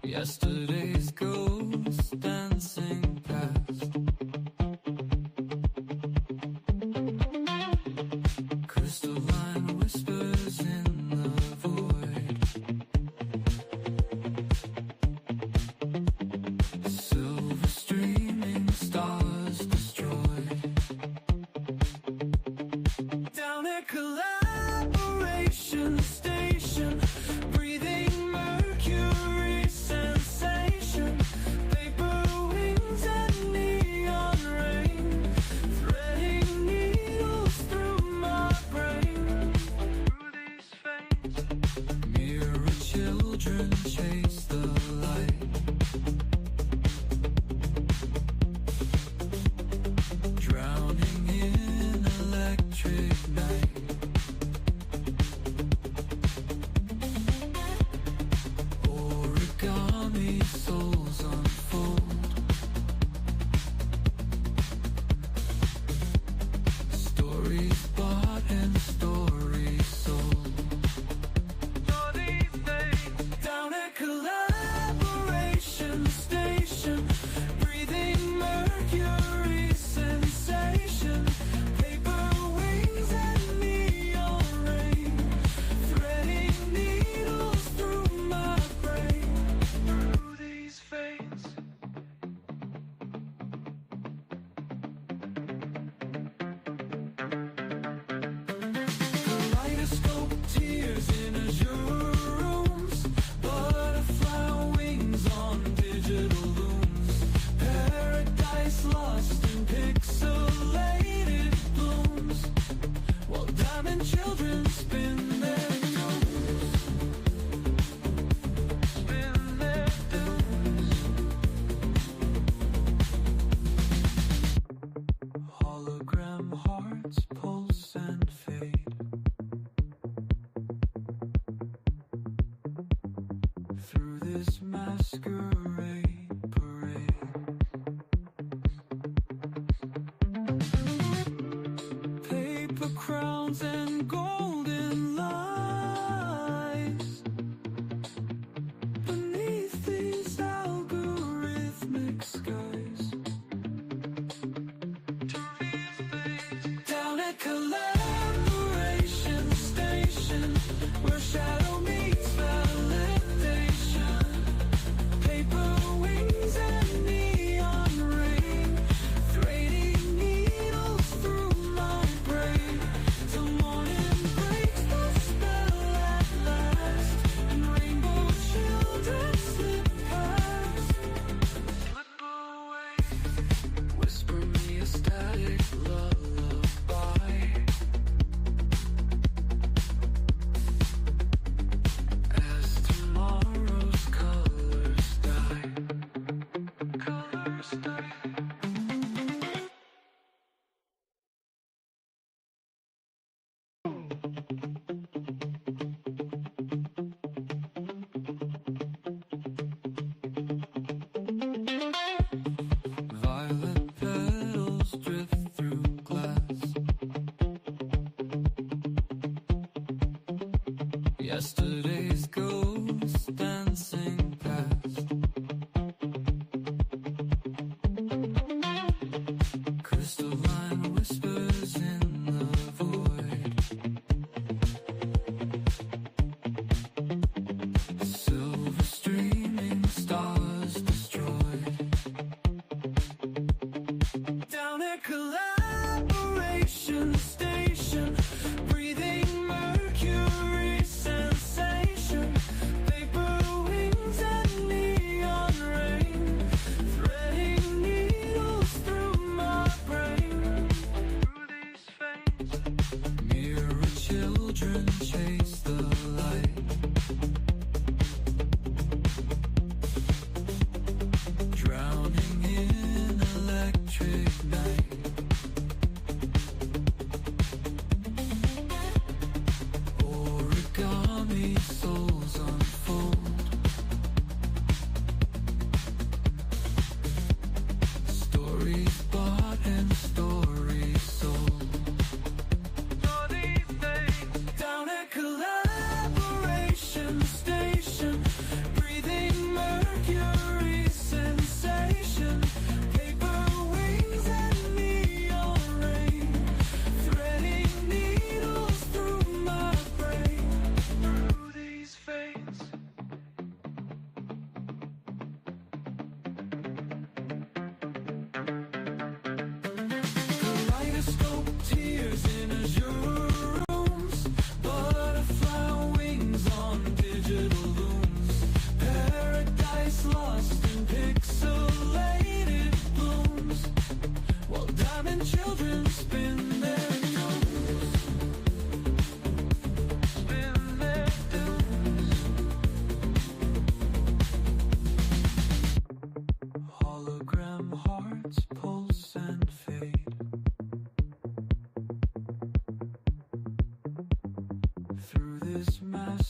Yesterday's ghosts dancing past. Crystalline whispers in the void. Silver streaming stars destroyed. Down at Collaboration Station, breathing mercury sensation. Paper wings and neon rain, threading needles through my brain. Through these veins, mirror children chase the light. Drowning in electric night. Origami souls unfold. Stories bought and stories sold. Down at Collaboration Station, breathing mercury sensation. Paper wings and neon rain, threading needles through my brain. Through these veins. Kaleidoscope tears in azure rooms. Butterfly wings on digital looms. Paradise lost in pixelated blooms, while diamond children spin their tunes. Spin their tunes. Hologram hearts pulse and fade. Through this masquerade parade. Paper crowns and golden lies. Beneath these algorithmic skies. Down at Collaboration Station, where shadow meets validation. Paper wings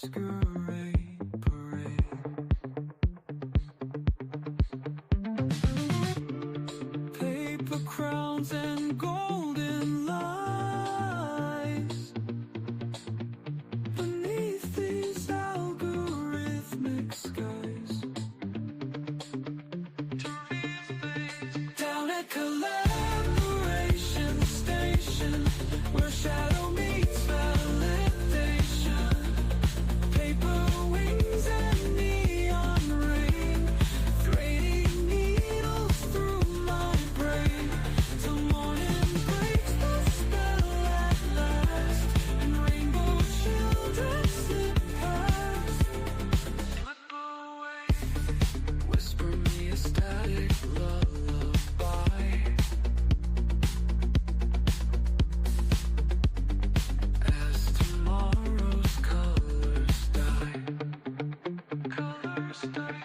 masquerade parade. Paper crowns and golden lies beneath these algorithmic skies. Down at collaboration station, where shadow meets validation. Paper wings and neon rain, threading needles through my brain. Till morning breaks the spell at last, and rainbow children slip past. Slip away, whisper me a static lullaby. As tomorrow's colors die, colors die.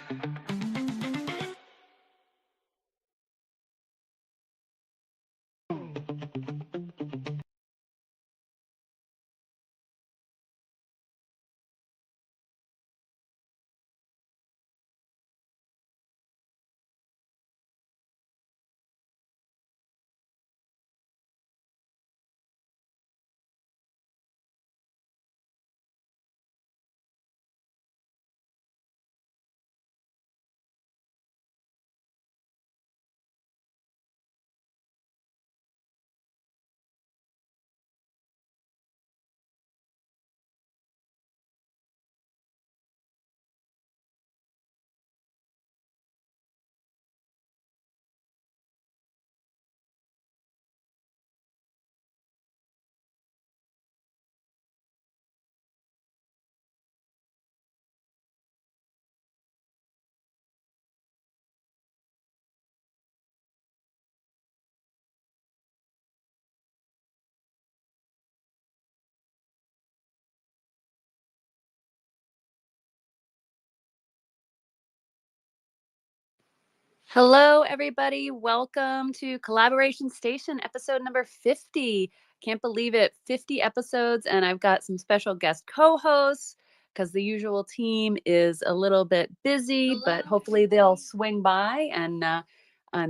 Hello, everybody. Welcome to Collaboration Station, episode number 50. Can't believe it, 50 episodes, and I've got some special guest co-hosts because the usual team is a little bit busy, but hopefully they'll swing by and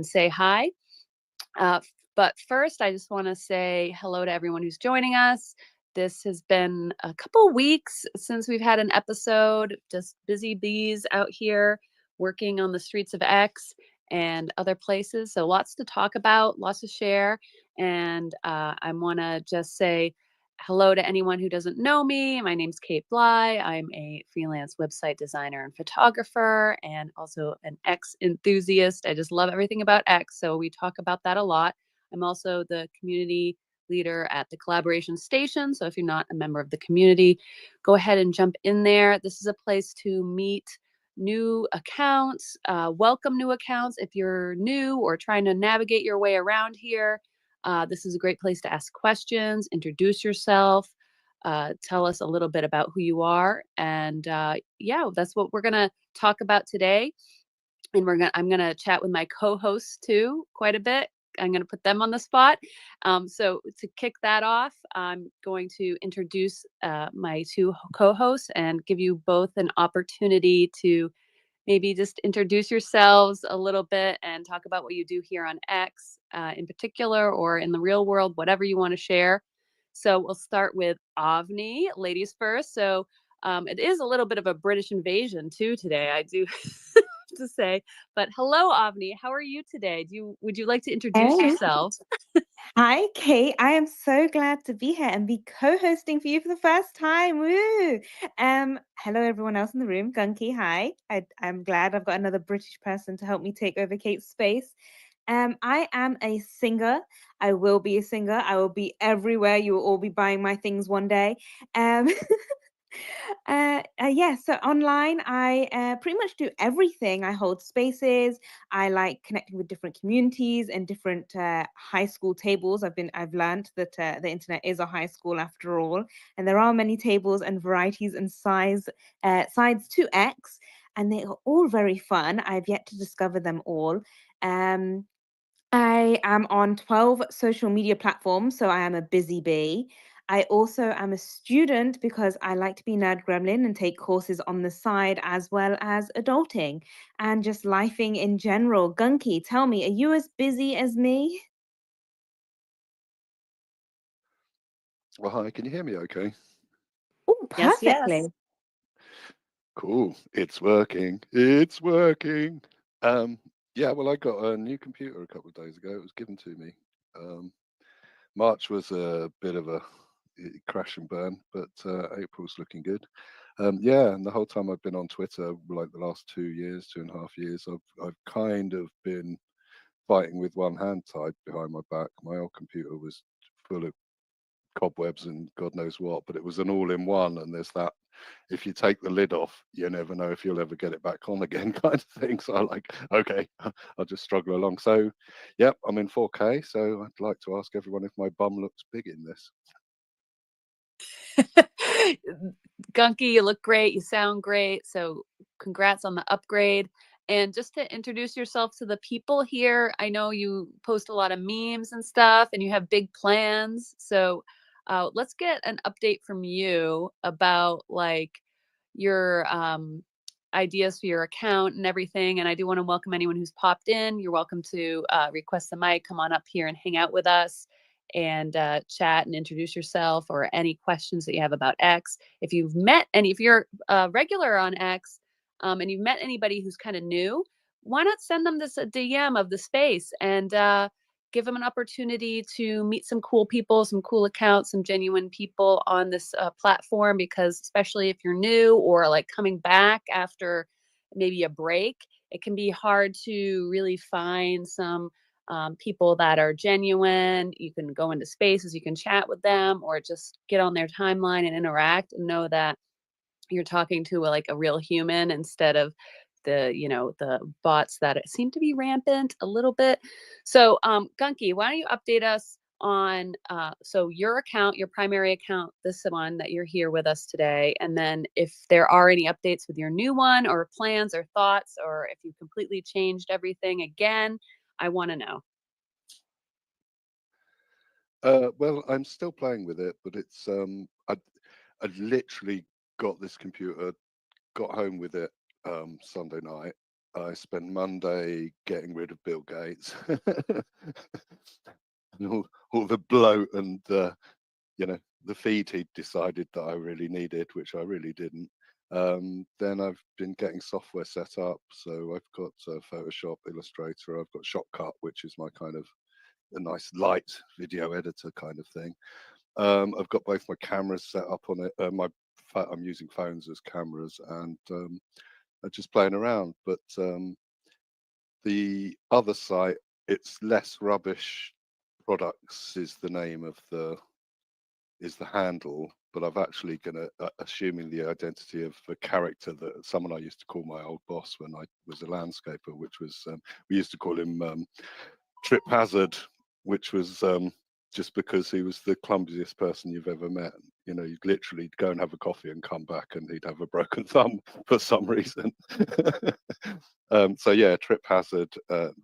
say hi. But first, I just want to say hello to everyone who's joining us. This has been a couple weeks since we've had an episode, just busy bees out here working on the streets of X and other places. So lots to talk about, lots to share. And I want to just say hello to anyone who doesn't know me. My name's Kate Bly. I'm a freelance website designer and photographer, and also an X enthusiast. I just love everything about X. So we talk about that a lot. I'm also the community leader at the Collaboration Station. So if you're not a member of the community, go ahead and jump in there. This is a place to meet new accounts, welcome new accounts. If you're new or trying to navigate your way around here, this is a great place to ask questions, introduce yourself, tell us a little bit about who you are. And yeah, that's what we're going to talk about today. And I'm gonna chat with my co-hosts too quite a bit. I'm gonna put them on the spot. So to kick that off, I'm going to introduce my two co-hosts and give you both an opportunity to maybe just introduce yourselves a little bit and talk about what you do here on X in particular, or in the real world, whatever you want to share. So we'll start with Avni, ladies first. So it is a little bit of a British invasion too today, I do to say. But hello, Avni. How are you today? Would you like to introduce Hey. yourself? Hi, Kate. I am so glad to be here and be co-hosting for you for the first time. Woo! Hello, everyone else in the room. Gunky, hi. I'm glad I've got another British person to help me take over Kate's space. I am a singer. I will be a singer. I will be everywhere. You will all be buying my things one day. Um, yeah, so online, I pretty much do everything. I hold spaces. I like connecting with different communities and different high school tables. I've learned that the internet is a high school after all, and there are many tables and varieties and sides to X, and they are all very fun. I've yet to discover them all. Um, I am on 12 social media platforms, so I am a busy bee. I also am a student because I like to be Nerd Gremlin and take courses on the side as well as adulting and just lifing in general. Gunky, tell me, are you as busy as me? Well, hi, can you hear me okay? Oh, Yes, yes. perfectly. Cool. It's working. It's working. Um, yeah, well, I got a new computer a couple of days ago. It was given to me. Um, March was a bit of a crash and burn, but April's looking good. Yeah, and the whole time I've been on Twitter, like the last 2 years, 2.5 years, I've kind of been fighting with one hand tied behind my back. My old computer was full of cobwebs and God knows what, but it was an all-in-one, and there's that if you take the lid off, you never know if you'll ever get it back on again, kind of thing. So I'm like, okay, I'll just struggle along. So, yep, I'm in 4K. So I'd like to ask everyone if my bum looks big in this. Gunky, you look great. You sound great. So congrats on the upgrade. And just to introduce yourself to the people here, I know you post a lot of memes and stuff and you have big plans. So let's get an update from you about like your ideas for your account and everything. And I do want to welcome anyone who's popped in. You're welcome to request the mic, come on up here and hang out with us and chat and introduce yourself or any questions that you have about X. If you've met any, if you're regular on X and you've met anybody who's kind of new, why not send them this a DM of the space and give them an opportunity to meet some cool people, some cool accounts, some genuine people on this platform, because especially if you're new or like coming back after maybe a break, it can be hard to really find some people that are genuine. You can go into spaces, you can chat with them, or just get on their timeline and interact and know that you're talking to like a real human instead of the bots that seem to be rampant a little bit. So Gunky, why don't you update us on so your account, your primary account, this one that you're here with us today, and then if there are any updates with your new one or plans or thoughts, or if you completely changed everything again, I want to know. Well, I'm still playing with it, but it's I literally got this computer, got home with it Sunday night. I spent Monday getting rid of Bill Gates and all the bloat and the feed he'd decided that I really needed, which I really didn't. Then I've been getting software set up, so I've got Photoshop, Illustrator, I've got Shotcut, which is my kind of a nice light video editor kind of thing. I've got both my cameras set up on it. I'm using phones as cameras, and I'm just playing around. But the other site, it's Less Rubbish Products is the name of the handle, but I've actually gonna assuming the identity of the character that someone I used to call my old boss when I was a landscaper, which was we used to call him Trip Hazard, which was just because he was the clumsiest person you've ever met. You know, you'd literally go and have a coffee and come back, and he'd have a broken thumb for some reason. So yeah, Trip Hazard,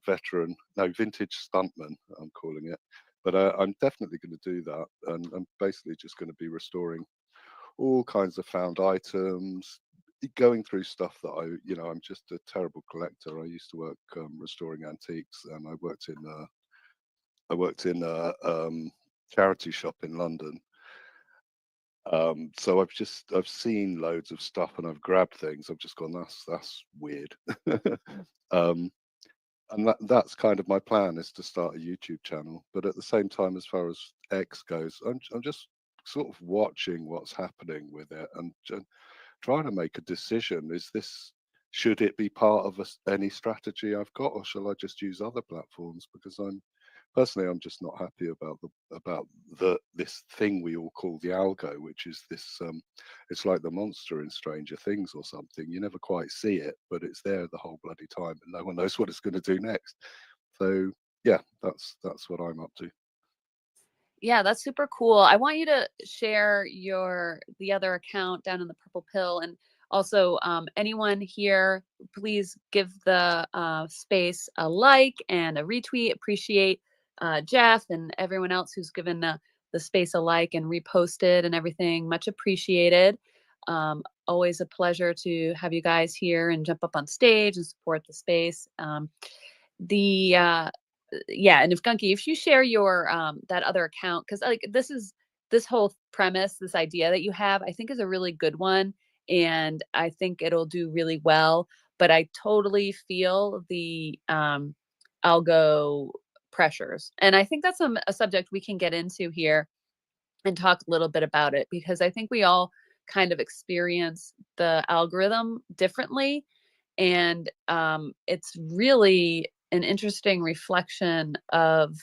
veteran, no, vintage stuntman, I'm calling it. But I'm definitely going to do that, and I'm basically just going to be restoring all kinds of found items, going through stuff that I'm just a terrible collector. I used to work restoring antiques, and I worked in a charity shop in London. So I've seen loads of stuff and I've grabbed things. I've just gone, that's weird. um, and that's kind of my plan, is to start a YouTube channel. But at the same time, as far as X goes, I'm just sort of watching what's happening with it and trying to make a decision. Should it be part of any strategy I've got, or shall I just use other platforms? Because I'm just not happy about this thing we all call the algo, which is this. It's like the monster in Stranger Things or something. You never quite see it, but it's there the whole bloody time, and no one knows what it's going to do next. So yeah, that's what I'm up to. Yeah, that's super cool. I want you to share the other account down in the purple pill, and also anyone here, please give the space a like and a retweet. Appreciate Jeff and everyone else who's given the space alike and reposted and everything. Much appreciated. Always a pleasure to have you guys here and jump up on stage and support the space. The yeah, and if Gunky, if you share your that other account, because like this whole premise, this idea that you have, I think is a really good one, and I think it'll do really well. But I totally feel the algo pressures, and I think that's a subject we can get into here and talk a little bit about it, because I think we all kind of experience the algorithm differently, and it's really an interesting reflection of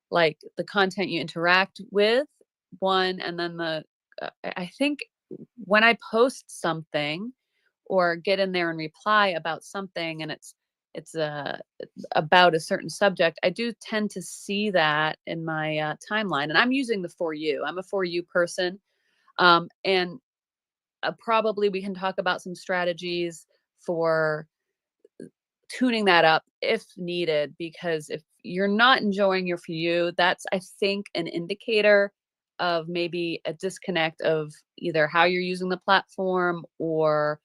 like the content you interact with, one, and then I think when I post something or get in there and reply about something, and it's about a certain subject, I do tend to see that in my timeline. And I'm using the For You. I'm a For You person, and probably we can talk about some strategies for tuning that up if needed, because if you're not enjoying your For You, that's, I think, an indicator of maybe a disconnect of either how you're using the platform or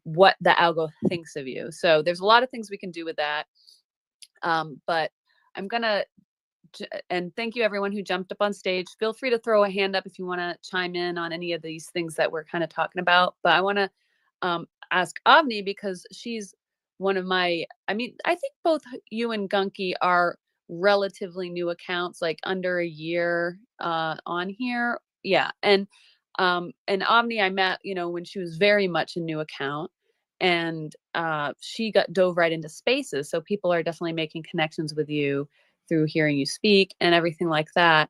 what the algo thinks of you. So there's a lot of things we can do with that. But I'm gonna, and thank you everyone who jumped up on stage. Feel free to throw a hand up if you want to chime in on any of these things that we're kind of talking about. But I want to ask Avni, because she's one of my, I mean, I think both you and Gunky are relatively new accounts, like under a year on here. Yeah. And Avni I met, when she was very much a new account, and she dove right into spaces. So people are definitely making connections with you through hearing you speak and everything like that.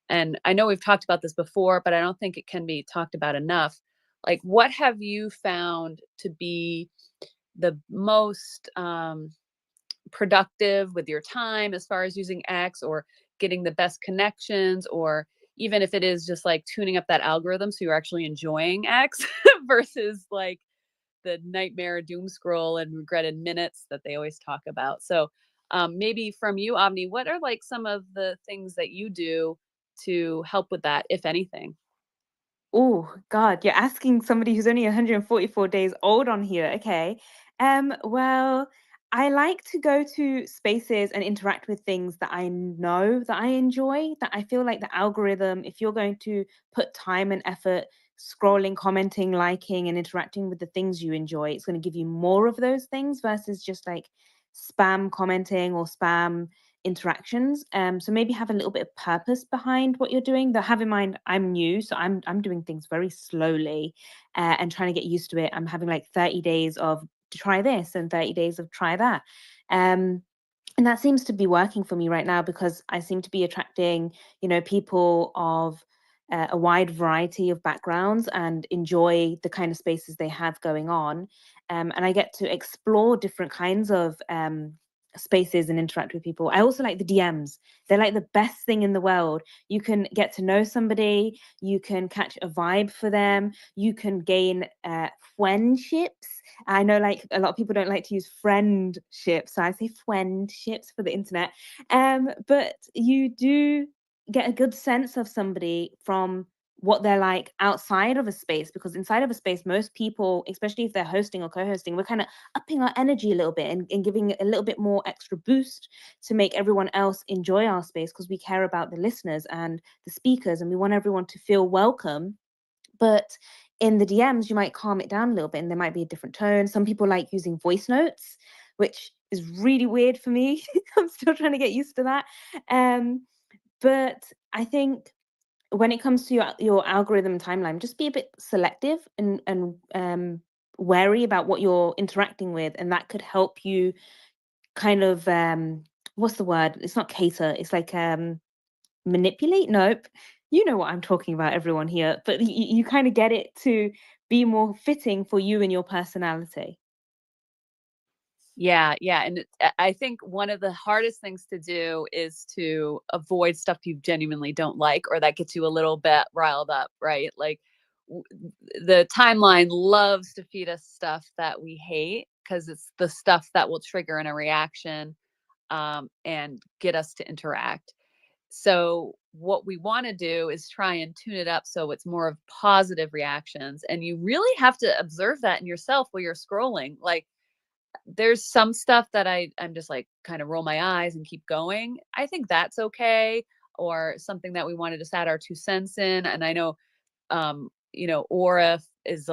And I know we've talked about this before, but I don't think it can be talked about enough. Like, what have you found to be the most productive with your time as far as using X, or getting the best connections, or even if it is just like tuning up that algorithm so you're actually enjoying X versus like the nightmare doom scroll and regretted minutes that they always talk about. So maybe from you, Avni, what are like some of the things that you do to help with that, if anything? Oh God, you're asking somebody who's only 144 days old on here. Okay. Well, I like to go to spaces and interact with things that I know that I enjoy, that I feel like the algorithm, if you're going to put time and effort scrolling, commenting, liking, and interacting with the things you enjoy, it's going to give you more of those things versus just like spam commenting or spam interactions. So maybe have a little bit of purpose behind what you're doing. Though have in mind, I'm new, so I'm doing things very slowly and trying to get used to it. I'm having like 30 days of try this and 30 days of try that. And that seems to be working for me right now, because I seem to be attracting, people of a wide variety of backgrounds and enjoy the kind of spaces they have going on. And I get to explore different kinds of spaces and interact with people. I also like the DMs. They're like the best thing in the world. You can get to know somebody, you can catch a vibe for them, you can gain friendships. I know like a lot of people don't like to use friendships, so I say friendships for the internet. But you do get a good sense of somebody from what they're like outside of a space, because inside of a space, most people, especially if they're hosting or co-hosting, we're kind of upping our energy a little bit and giving it a little bit more extra boost to make everyone else enjoy our space, because we care about the listeners and the speakers and we want everyone to feel welcome. But in the DMs, you might calm it down a little bit and there might be a different tone. Some people like using voice notes, which is really weird for me. I'm still trying to get used to that. But I think when it comes to your algorithm timeline, just be a bit selective and wary about what you're interacting with, and that could help you kind of what's the word? It's not cater. It's like manipulate. Nope. You know what I'm talking about, everyone here. But you kind of get it to be more fitting for you and your personality. Yeah, yeah. And I think one of the hardest things to do is to avoid stuff you genuinely don't like, or that gets you a little bit riled up, right? Like the timeline loves to feed us stuff that we hate, because it's the stuff that will trigger in a reaction and get us to interact. So what we want to do is try and tune it up so it's more of positive reactions. And you really have to observe that in yourself while you're scrolling. Like there's some stuff that I'm just like kind of roll my eyes and keep going. I think that's okay. Or something that we want to just add our 2 cents in. And I know Aura is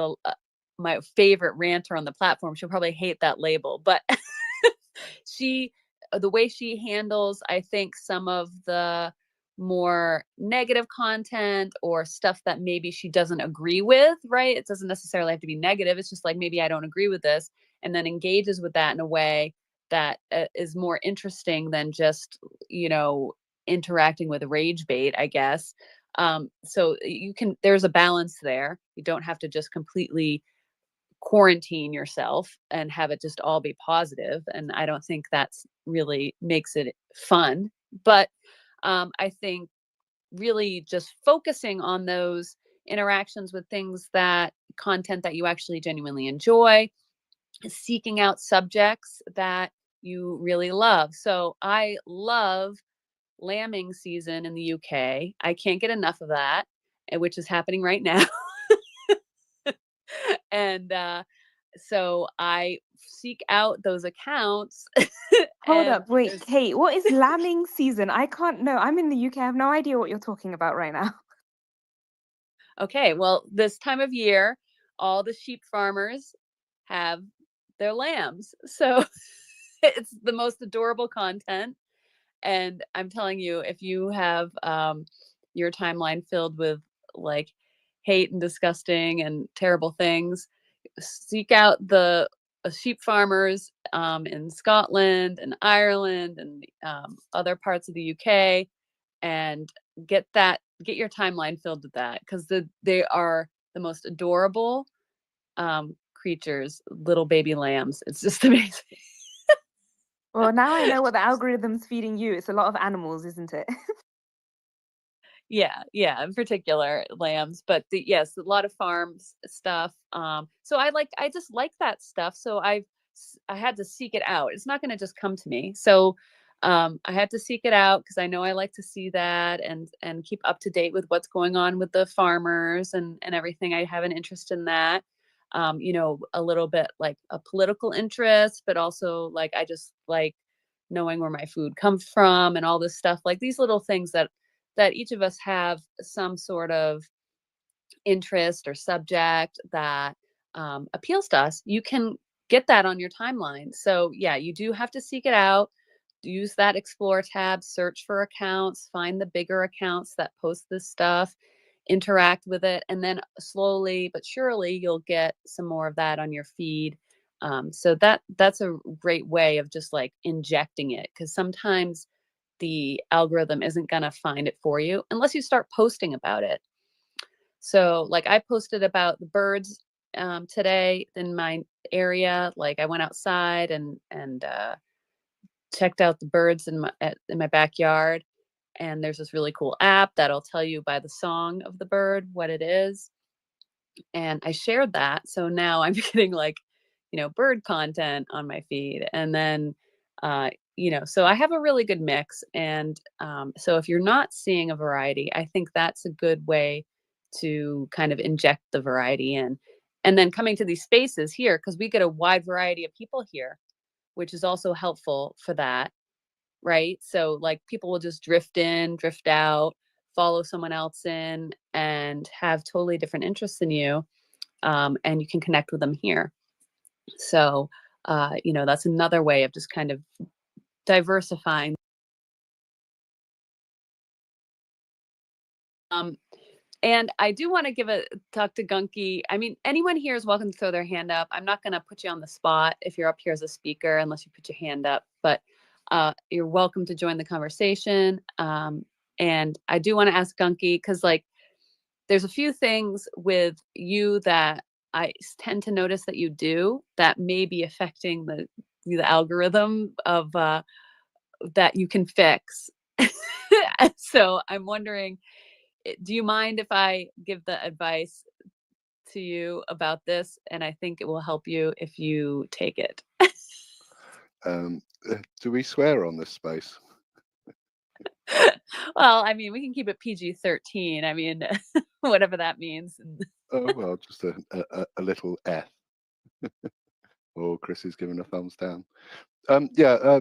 my favorite ranter on the platform. She'll probably hate that label, but she, the way she handles, I think, some of the more negative content or stuff that maybe she doesn't agree with, right? It doesn't necessarily have to be negative. It's just like, maybe I don't agree with this, and then engages with that in a way that is more interesting than just, interacting with rage bait, I guess. So there's a balance there. You don't have to just completely quarantine yourself and have it just all be positive. And I don't think that's really makes it fun. But I think really just focusing on those interactions with content that you actually genuinely enjoy, seeking out subjects that you really love. So I love lambing season in the UK. I can't get enough of that, which is happening right now. And so I seek out those accounts. Hold And up, wait, Kate, what is lambing season? I can't know. I'm in the UK. I have no idea what you're talking about right now. Okay, well, this time of year, all the sheep farmers have their lambs. So it's the most adorable content. And I'm telling you, if you have your timeline filled with like hate and disgusting and terrible things, seek out the sheep farmers in Scotland and Ireland and other parts of the UK, and get your timeline filled with that, because they are the most adorable creatures, little baby lambs. It's just amazing. Well, now I know what the algorithm's feeding you. It's a lot of animals, isn't it? Yeah, in particular lambs, but yes, a lot of farms stuff. So I just like that stuff. So I had to seek it out. It's not going to just come to me. So I had to seek it out because I know I like to see that and keep up to date with what's going on with the farmers and everything. I have an interest in that. A little bit like a political interest, but also like I just like knowing where my food comes from and all this stuff, like these little things that each of us have some sort of interest or subject that appeals to us. You can get that on your timeline. So yeah, you do have to seek it out. Use that explore tab, search for accounts, find the bigger accounts that post this stuff, interact with it, and then slowly but surely you'll get some more of that on your feed. So that's a great way of just like injecting it, because sometimes the algorithm isn't going to find it for you unless you start posting about it. So like I posted about the birds today in my area. Like I went outside and checked out the birds in my backyard. And there's this really cool app that'll tell you by the song of the bird what it is. And I shared that. So now I'm getting like, bird content on my feed. And then, so I have a really good mix. And so if you're not seeing a variety, I think that's a good way to kind of inject the variety in. And then coming to these spaces here, because we get a wide variety of people here, which is also helpful for that. Right. So like people will just drift in, drift out, follow someone else in, and have totally different interests than you. And you can connect with them here. So, that's another way of just kind of diversifying. And I do want to give a talk to Gunky. I mean, anyone here is welcome to throw their hand up. I'm not going to put you on the spot if you're up here as a speaker, unless you put your hand up, but you're welcome to join the conversation. And I do want to ask Gunky, because like, there's a few things with you that I tend to notice that you do that may be affecting the algorithm of that you can fix. So I'm wondering, do you mind if I give the advice to you about this? And I think it will help you if you take it. Do we swear on this space? Well, I mean, we can keep it PG-13. I mean, whatever that means. Oh well, just a little F. Or Chris is giving a thumbs down. Yeah,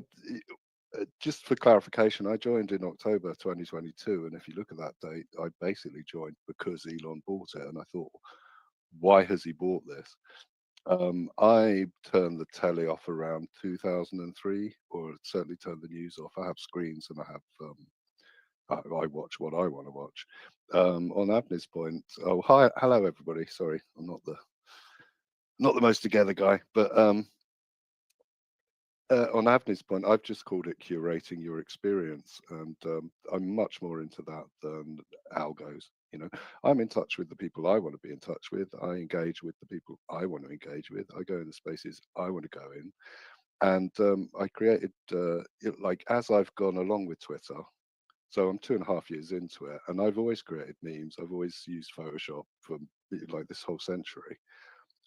just for clarification, I joined in October 2022, and if you look at that date, I basically joined because Elon bought it, and I thought, why has he bought this? I turned the telly off around 2003, or certainly turned the news off. I have screens, and I have I watch what I want to watch. On Abney's point, oh hi, hello everybody. Sorry, I'm not the most together guy, but on Avni's point, I've just called it curating your experience, and I'm much more into that than algos. You know, I'm in touch with the people I want to be in touch with. I engage with the people I want to engage with. I go in the spaces I want to go in, and I created like as I've gone along with Twitter. So I'm 2.5 years into it, and I've always created memes. I've always used Photoshop for like this whole century.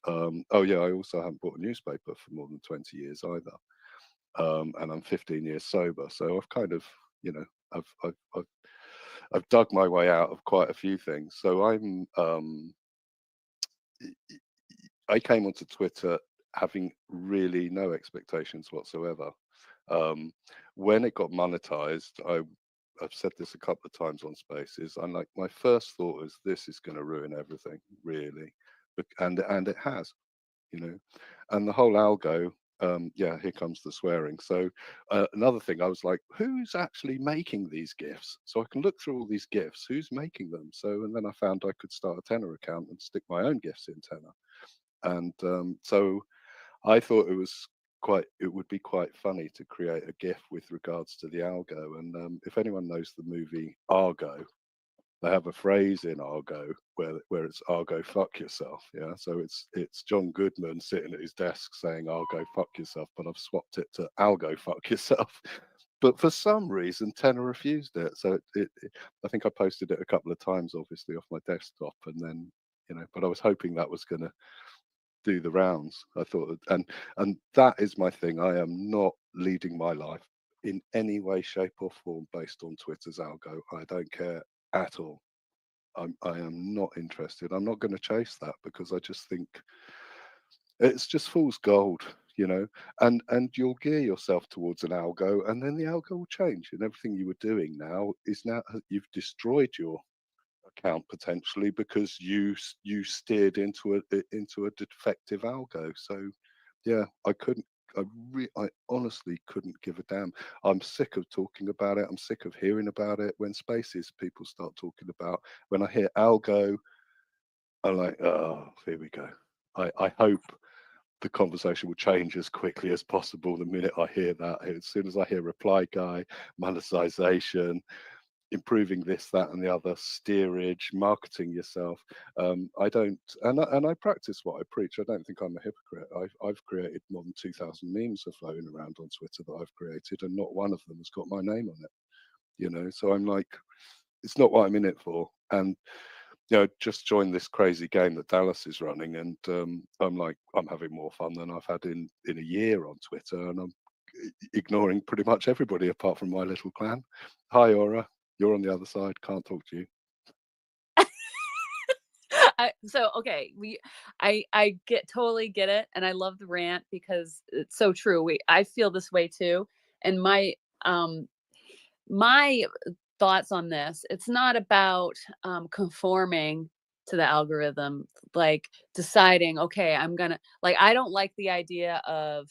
Oh yeah, I also haven't bought a newspaper for more than 20 years either. And I'm 15 years sober. So I've kind of, you know, I've dug my way out of quite a few things. So I came onto Twitter having really no expectations whatsoever. Um, when it got monetized, I've said this a couple of times on Spaces. I'm like, my first thought is this is going to ruin everything, really, and it has, you know, and the whole algo. Yeah, here comes the swearing. So another thing, I was like, who's actually making these gifs? So I can look through all these gifs. Who's making them? So and then I found I could start a Tenor account and stick my own gifs in Tenor. And so I thought it would be quite funny to create a GIF with regards to the algo. And if anyone knows the movie Argo, they have a phrase in Argo where it's Argo fuck yourself. Yeah. So it's John Goodman sitting at his desk saying Argo fuck yourself, but I've swapped it to Algo fuck yourself. But for some reason, Tenor refused it. So I think I posted it a couple of times, obviously off my desktop, and then but I was hoping that was going to do the rounds. I thought, and that is my thing. I am not leading my life in any way, shape, or form based on Twitter's algo. I don't care at all. I am not interested. I'm not going to chase that because I just think it's just fool's gold, and you'll gear yourself towards an algo, and then the algo will change, and everything you were doing now you've destroyed your account potentially because you steered into a defective algo. So yeah, I honestly couldn't give a damn. I'm sick of talking about it. I'm sick of hearing about it. When Spaces people start talking about, when I hear algo, I'm like, oh, here we go. I hope the conversation will change as quickly as possible the minute I hear that. As soon as I hear reply guy, monetization, improving this, that, and the other, steerage, marketing yourself. I don't, and I practice what I preach. I don't think I'm a hypocrite. I've created more than 2,000 memes are floating around on Twitter that I've created, and not one of them has got my name on it. So I'm like, it's not what I'm in it for. And just joined this crazy game that Dallas is running, and I'm like, I'm having more fun than I've had in a year on Twitter, and I'm ignoring pretty much everybody apart from my little clan. Hi, Aura. You're on the other side. Can't talk to you. Okay, I totally get it, and I love the rant because it's so true. I feel this way too, and my thoughts on this, it's not about conforming to the algorithm, like deciding, okay, I'm gonna, like, I don't like the idea of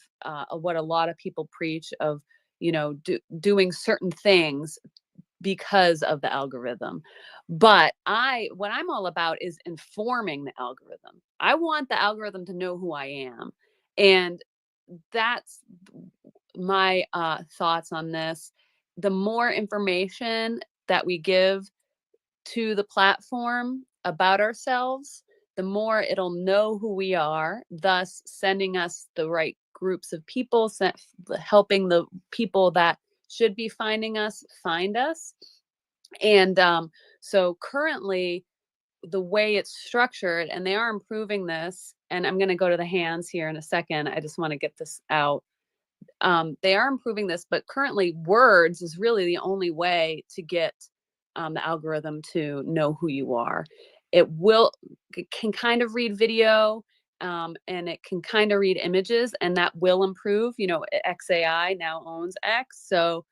what a lot of people preach of, doing certain things because of the algorithm. But what I'm all about is informing the algorithm. I want the algorithm to know who I am. And that's my thoughts on this. The more information that we give to the platform about ourselves, the more it'll know who we are, thus sending us the right groups of people, helping the people that should be finding us find us. And so currently, the way it's structured, and they are improving this, and I'm going to go to the hands here in a second. I just want to get this out. they are improving this, but currently words is really the only way to get the algorithm to know who you are. It can kind of read video, and it can kind of read images, and that will improve. XAI now owns X, so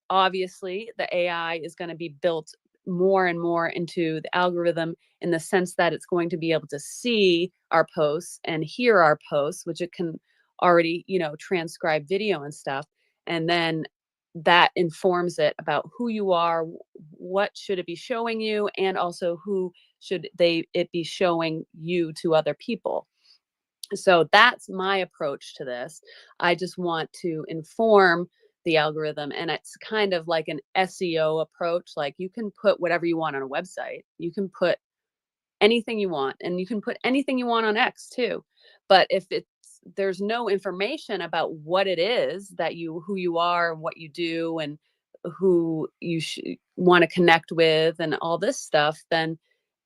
obviously the AI is going to be built more and more into the algorithm, in the sense that it's going to be able to see our posts and hear our posts, which it can already, transcribe video and stuff. And then that informs it about who you are, what should it be showing you, and also who should it be showing you to other people. So that's my approach to this. I just want to inform the algorithm, and it's kind of like an SEO approach. Like, you can put whatever you want on a website, you can put anything you want, and you can put anything you want on X too. But if there's no information about what it is who you are and what you do and who you want to connect with and all this stuff, then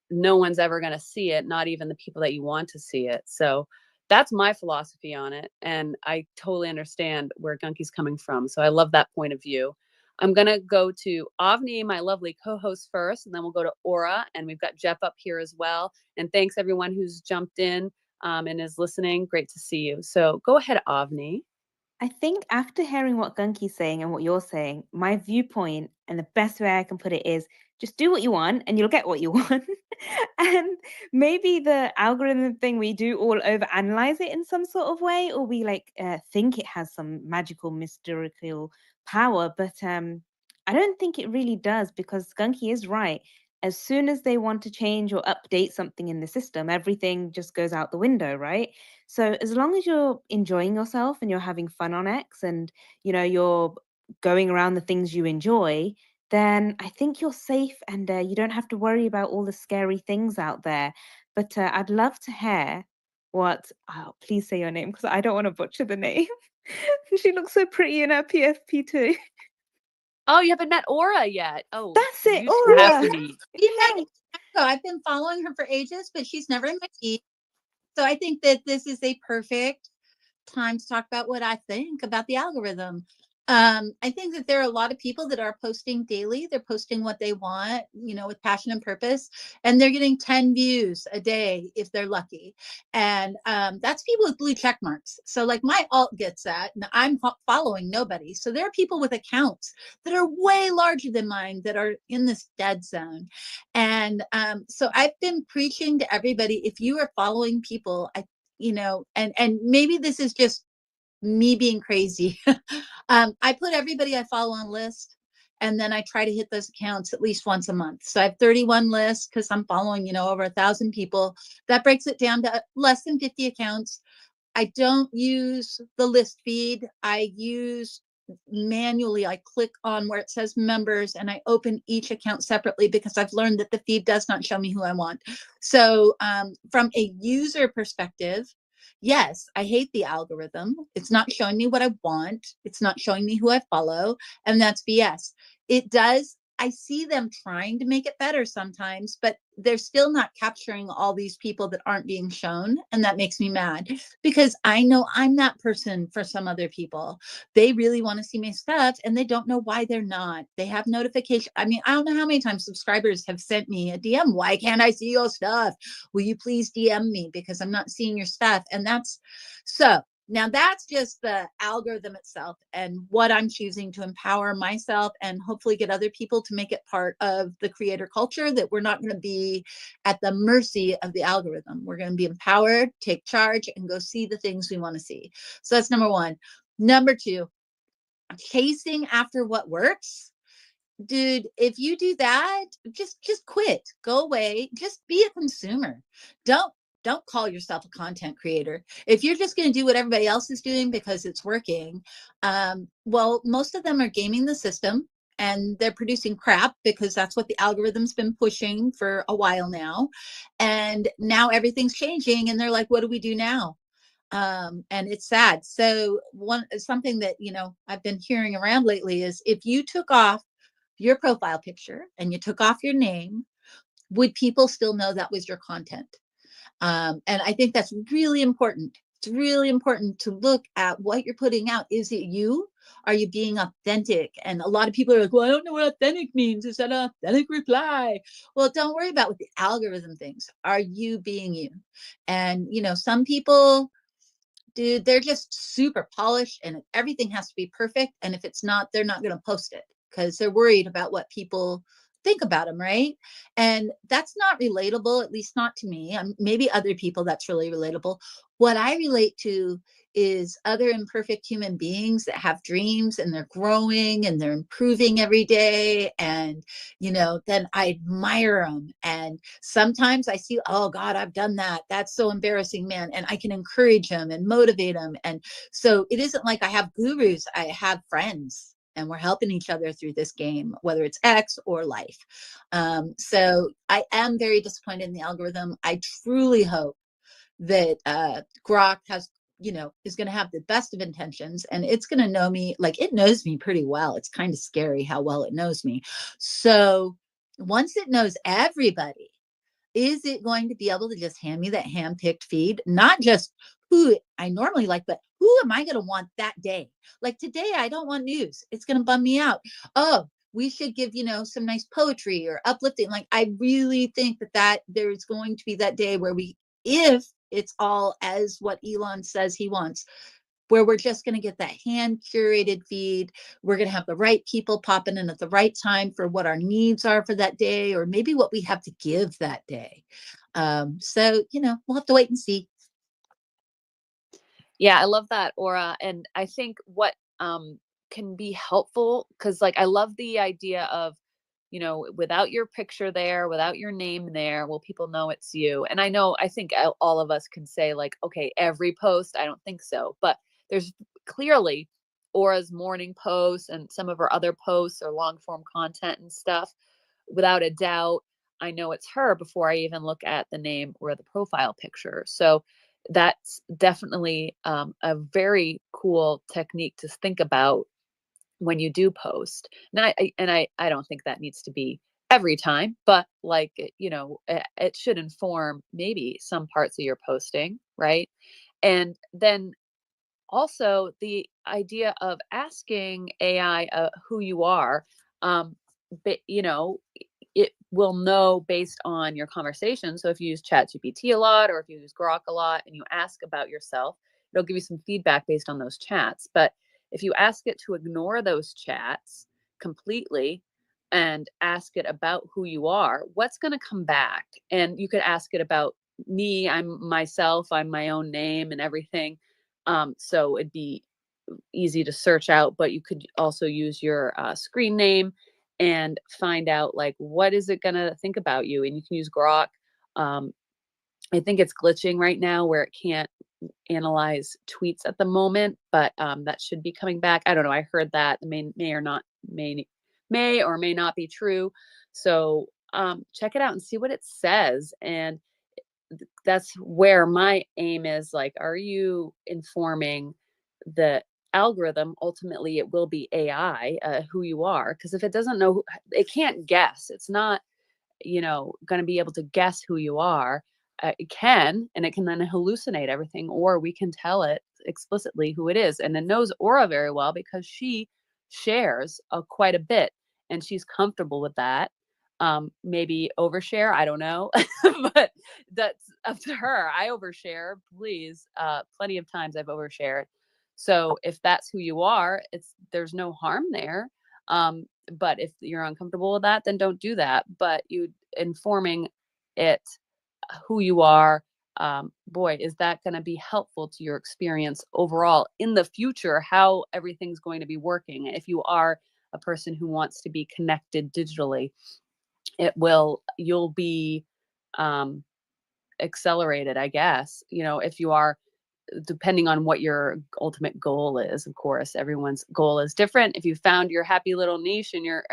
no one's ever going to see it, not even the people that you want to see it. So that's my philosophy on it. And I totally understand where Gunky's coming from. So I love that point of view. I'm going to go to Avni, my lovely co-host, first, and then we'll go to Aura. And we've got Jeff up here as well. And thanks everyone who's jumped in and is listening. Great to see you. So go ahead, Avni. I think after hearing what Gunky's saying and what you're saying, my viewpoint and the best way I can put it is just do what you want and you'll get what you want. And maybe the algorithm thing, we do all overanalyze it in some sort of way, or we think it has some magical, mystical power. But I don't think it really does, because Gunky is right. As soon as they want to change or update something in the system, everything just goes out the window, right? So as long as you're enjoying yourself and you're having fun on X, and you're going around the things you enjoy, then I think you're safe, and you don't have to worry about all the scary things out there. But I'd love to hear what. Oh, please say your name, because I don't want to butcher the name. She looks so pretty in her PFP too. Oh, you haven't met Aura yet. Oh, That's it, you two have Aura. to meet. We met so I've been following her for ages, but she's never in my feed. So I think that this is a perfect time to talk about what I think about the algorithm. I think that there are a lot of people that are posting daily. They're posting what they want, with passion and purpose, and they're getting 10 views a day if they're lucky. And that's people with blue check marks. So like my alt gets that, and I'm following nobody. So there are people with accounts that are way larger than mine that are in this dead zone. And so I've been preaching to everybody, if you are following people, and maybe this is just me being crazy. I put everybody I follow on list, and then I try to hit those accounts at least once a month. So I have 31 lists because I'm following, over 1,000 people. That breaks it down to less than 50 accounts. I don't use the list feed. I use manually. I click on where it says members and I open each account separately, because I've learned that the feed does not show me who I want. So from a user perspective, yes, I hate the algorithm. It's not showing me what I want. It's not showing me who I follow. And that's BS. It does. I see them trying to make it better sometimes, but they're still not capturing all these people that aren't being shown. And that makes me mad, because I know I'm that person for some other people. They really want to see my stuff and they don't know why they're not. They have notification. I mean, I don't know how many times subscribers have sent me a DM. Why can't I see your stuff? Will you please DM me, because I'm not seeing your stuff? And that's so. Now that's just the algorithm itself and what I'm choosing to empower myself and hopefully get other people to make it part of the creator culture, that we're not going to be at the mercy of the algorithm. We're going to be empowered, take charge, and go see the things we want to see. So that's number one. Number two, chasing after what works. Dude, if you do that, just quit, go away, just be a consumer. Don't call yourself a content creator. If you're just going to do what everybody else is doing because it's working, well, most of them are gaming the system and they're producing crap, because that's what the algorithm's been pushing for a while now. And now everything's changing and they're like, what do we do now? And it's sad. So something that I've been hearing around lately is, if you took off your profile picture and you took off your name, would people still know that was your content? And I think that's really important. It's really important to look at what you're putting out. Is it you? Are you being authentic? And a lot of people are like, well, I don't know what authentic means. Is that an authentic reply? Well, don't worry about what the algorithm thinks. Are you being you? And, you know, some people, dude, they're just super polished and everything has to be perfect. And if it's not, they're not going to post it because they're worried about what people think about them, right? And that's not relatable, at least not to me. Maybe other people that's really relatable. What I relate to is other imperfect human beings that have dreams and they're growing and they're improving every day. And, you know, then I admire them. And sometimes I see, oh God, I've done that. That's so embarrassing, man. And I can encourage them and motivate them. And so it isn't like I have gurus, I have friends. And we're helping each other through this game, whether it's X or life. So I am very disappointed in the algorithm. I truly hope that Grok has, you know, is going to have the best of intentions and it's going to know me like it knows me pretty well. It's kind of scary how well it knows me. So once it knows everybody, is it going to be able to just hand me that hand-picked feed? Not just who I normally like, but who am I going to want that day? Like today, I don't want news. It's going to bum me out. Oh, we should give, you know, some nice poetry or uplifting. Like, I really think that there's going to be that day where if it's all as what Elon says he wants, where we're just going to get that hand curated feed. We're going to have the right people popping in at the right time for what our needs are for that day, or maybe what we have to give that day. So, you know, we'll have to wait and see. Yeah, I love that, Aura. And I think what can be helpful, because like I love the idea of, you know, without your picture there, without your name there, will people know it's you? And I think all of us can say like, okay, every post, I don't think so. But there's clearly Aura's morning posts and some of her other posts or long form content and stuff. Without a doubt, I know it's her before I even look at the name or the profile picture. So that's definitely a very cool technique to think about when you do post. And I don't think that needs to be every time, but like, you know, it should inform maybe some parts of your posting, right? And then also the idea of asking AI who you are, but you know, it will know based on your conversation. So if you use ChatGPT a lot, or if you use Grok a lot and you ask about yourself, it'll give you some feedback based on those chats. But if you ask it to ignore those chats completely and ask it about who you are, what's going to come back? And you could ask it about me, I'm myself, I'm my own name and everything. So it'd be easy to search out, but you could also use your screen name and find out like what is it going to think about you. And you can use Grok. I think it's glitching right now where it can't analyze tweets at the moment, but that should be coming back. I don't know. I heard that may or may not be true. So check it out and see what it says. And that's where my aim is. Like, are you informing the algorithm? Ultimately it will be AI, who you are, because if it doesn't know, it can't guess. It's not, you know, going to be able to guess who you are. It can, and it can then hallucinate everything, or we can tell it explicitly who it is. And it knows Aura very well because she shares quite a bit and she's comfortable with that. Maybe overshare, I don't know, but that's up to her. I overshare, please. Plenty of times I've overshared. So if that's who you are, there's no harm there. But if you're uncomfortable with that, then don't do that. But you informing it who you are, boy, is that going to be helpful to your experience overall in the future, how everything's going to be working. If you are a person who wants to be connected digitally, you'll be accelerated, I guess. You know, if you are, depending on what your ultimate goal is, of course, everyone's goal is different. If you found your happy little niche in your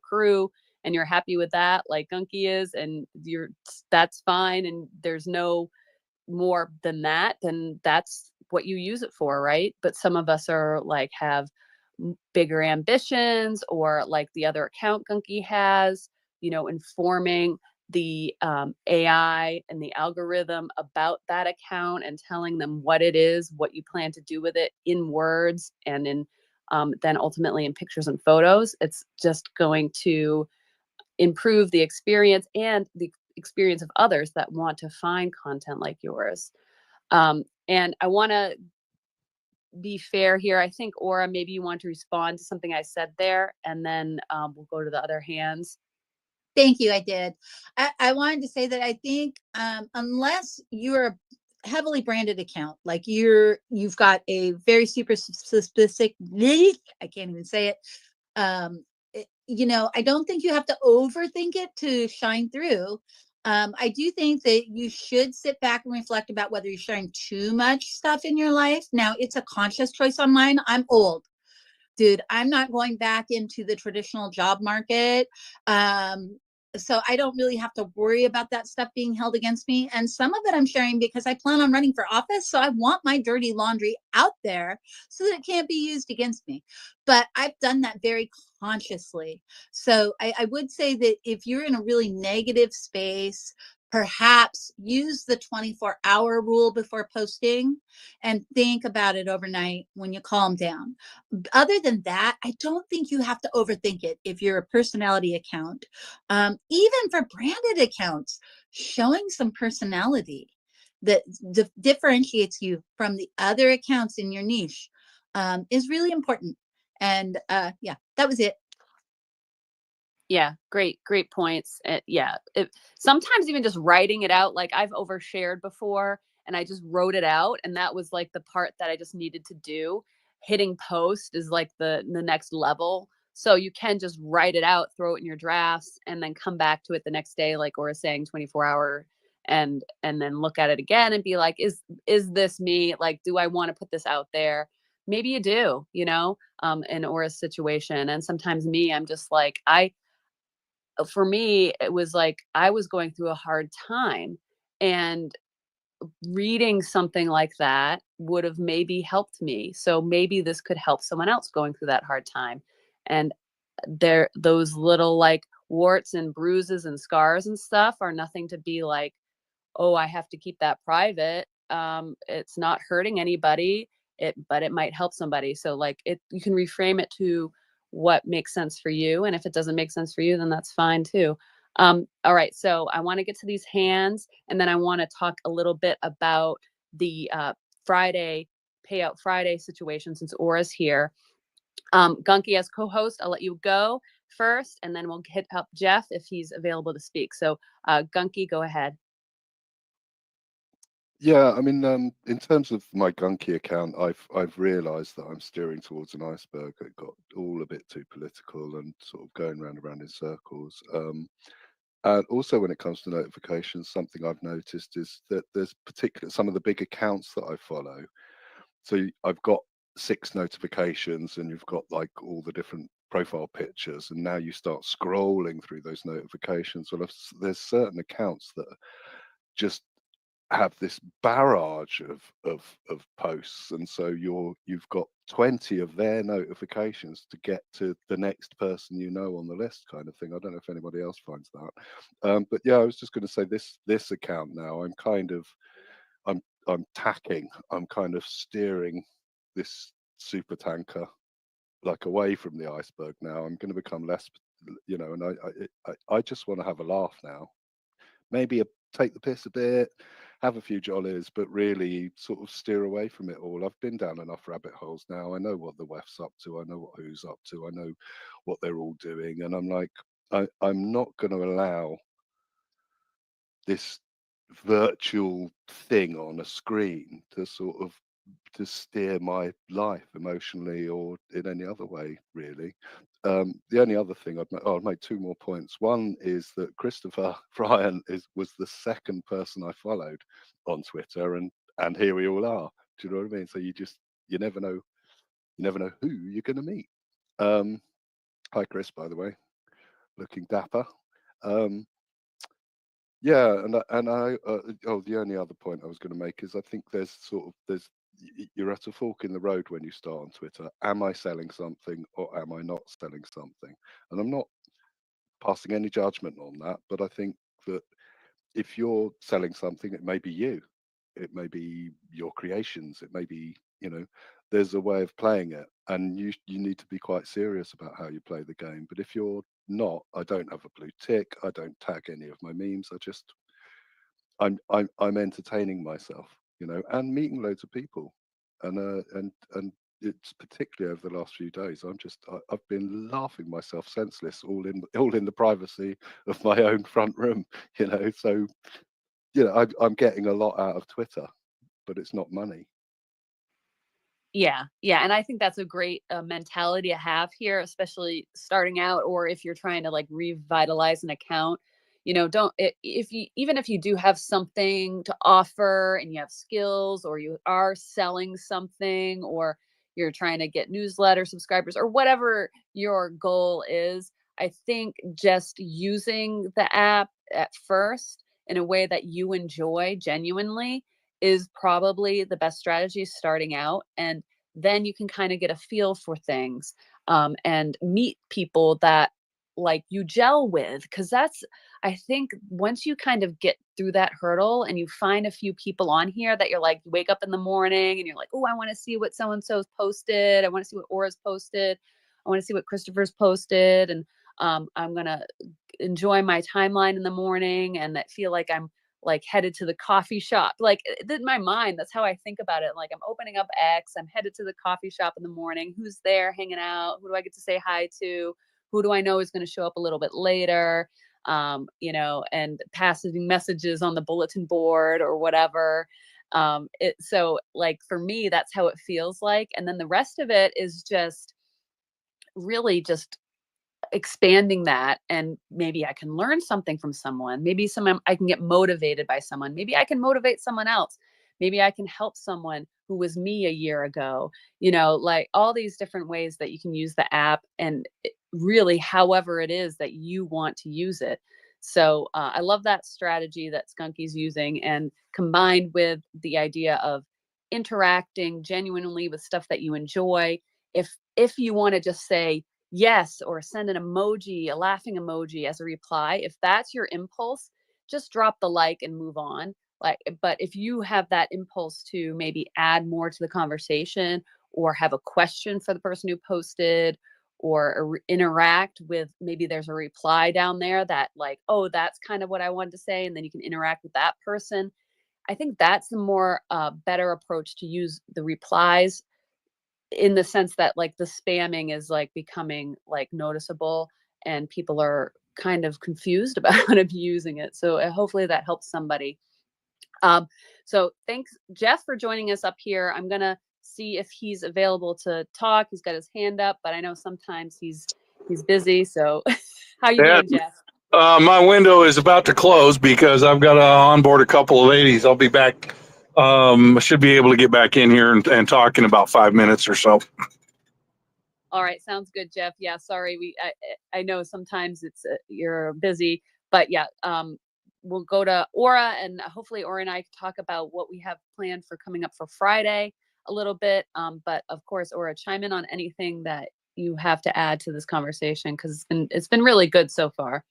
crew and you're happy with that, like Gunky is, and that's fine, and there's no more than that, then that's what you use it for, right? But some of us are like have bigger ambitions, or like the other account Gunky has, you know, informing the AI and the algorithm about that account and telling them what it is, what you plan to do with it in words and in then ultimately in pictures and photos. It's just going to improve the experience and the experience of others that want to find content like yours. And I want to be fair here. I think, Aura, maybe you want to respond to something I said there, and then we'll go to the other hands. Thank you. I did. I wanted to say that I think unless you're a heavily branded account, like you've got a very super specific, I can't even say it. I don't think you have to overthink it to shine through. I do think that you should sit back and reflect about whether you're sharing too much stuff in your life. Now, it's a conscious choice on mine. I'm old. Dude, I'm not going back into the traditional job market. So I don't really have to worry about that stuff being held against me. And some of it I'm sharing because I plan on running for office. So I want my dirty laundry out there so that it can't be used against me. But I've done that very consciously. So I would say that if you're in a really negative space, perhaps use the 24-hour rule before posting and think about it overnight when you calm down. Other than that, I don't think you have to overthink it if you're a personality account. Even for branded accounts, showing some personality that differentiates you from the other accounts in your niche is really important. And yeah, that was it. Yeah, great points. Yeah, sometimes even just writing it out, like I've overshared before and I just wrote it out, and that was like the part that I just needed to do. Hitting post is like the next level. So you can just write it out, throw it in your drafts, and then come back to it the next day, like Aura's saying, 24-hour, and then look at it again and be like, is this me? Like, do I want to put this out there? Maybe you do, in Aura's situation. And sometimes I'm just like, for me, it was like I was going through a hard time, and reading something like that would have maybe helped me. So maybe this could help someone else going through that hard time. And those little like warts and bruises and scars and stuff are nothing to be like, oh, I have to keep that private. It's not hurting anybody, but it might help somebody. So like you can reframe it to what makes sense for you. And if it doesn't make sense for you, then that's fine too. All right. So I want to get to these hands, and then I want to talk a little bit about the Friday payout Friday situation since Aura's here. Gunky, as co-host, I'll let you go first, and then we'll hit up Jeff if he's available to speak. So Gunky, go ahead. Yeah, I mean, in terms of my Gunky account, I've realised that I'm steering towards an iceberg that got all a bit too political and sort of going round and round in circles. And also, when it comes to notifications, something I've noticed is that there's some of the big accounts that I follow. So I've got 6 notifications, and you've got like all the different profile pictures, and now you start scrolling through those notifications. Well, there's certain accounts that just have this barrage of posts, and so you've got 20 of their notifications to get to the next person on the list, kind of thing. I don't know if anybody else finds that, but yeah, I was just going to say this account now, I'm tacking, I'm kind of steering this super tanker like away from the iceberg now. I'm going to become less, and I just want to have a laugh now, maybe take the piss a bit, have a few jollies, but really sort of steer away from it all. I've been down enough rabbit holes now. I know what the WEF's up to. I know what Who's up to. I know what they're all doing. And I'm like, I'm not going to allow this virtual thing on a screen to sort of to steer my life emotionally or in any other way, really. The only other thing I'll make 2 more points. One is that Christopher Bryan was the second person I followed on Twitter, and here we all are. Do you know what I mean? So you never know who you're going to meet. Hi, Chris, by the way, looking dapper. Yeah, the only other point I was going to make is I think you're at a fork in the road when you start on Twitter. Am I selling something or am I not selling something? And I'm not passing any judgment on that, but I think that if you're selling something, it may be you, it may be your creations, it may be, there's a way of playing it, and you need to be quite serious about how you play the game. But if you're not, I don't have a blue tick, I don't tag any of my memes, I'm entertaining myself, and meeting loads of people, and it's particularly over the last few days. I've been laughing myself senseless, all in the privacy of my own front room, So I'm getting a lot out of Twitter, but it's not money. Yeah, and I think that's a great mentality to have here, especially starting out, or if you're trying to like revitalize an account. Don't if you even if you do have something to offer and you have skills, or you are selling something, or you're trying to get newsletter subscribers, or whatever your goal is. I think just using the app at first in a way that you enjoy genuinely is probably the best strategy starting out. And then you can kind of get a feel for things, and meet people that like you gel with. Because I think once you kind of get through that hurdle and you find a few people on here that you're like, you wake up in the morning and you're like, oh, I want to see what so-and-so's posted. I want to see what Aura's posted. I want to see what Christopher's posted. And I'm going to enjoy my timeline in the morning and that feel like I'm like headed to the coffee shop. Like in my mind, that's how I think about it. Like I'm opening up X, I'm headed to the coffee shop in the morning. Who's there hanging out? Who do I get to say hi to? Who do I know is going to show up a little bit later? And passing messages on the bulletin board or whatever. So like for me, that's how it feels like. And then the rest of it is just really just expanding that, and maybe I can learn something from someone. Maybe I can get motivated by someone. Maybe I can motivate someone else. Maybe I can help someone who was me a year ago. Like all these different ways that you can use the app, and really however it is that you want to use it. So I love that strategy that Skunky's using, and combined with the idea of interacting genuinely with stuff that you enjoy. If you want to just say yes or send an emoji, a laughing emoji as a reply, if that's your impulse, just drop the like and move on. But if you have that impulse to maybe add more to the conversation, or have a question for the person who posted, or interact with, maybe there's a reply down there that like, oh, that's kind of what I wanted to say, and then you can interact with that person. I think that's the more better approach to use the replies, in the sense that like the spamming is like becoming like noticeable, and people are kind of confused about abusing it. So hopefully that helps somebody. So thanks, Jeff, for joining us up here. I'm gonna see if he's available to talk. He's got his hand up, but I know sometimes he's busy. So how you doing, Jeff? My window is about to close because I've got to onboard a couple of ladies. I'll be back. I should be able to get back in here and talk in about 5 minutes or so. All right, sounds good, Jeff. Yeah, sorry, I know sometimes it's you're busy, but yeah, we'll go to Aura, and hopefully Aura and I can talk about what we have planned for coming up for Friday a little bit. But of course, Aura, chime in on anything that you have to add to this conversation, because it's been really good so far.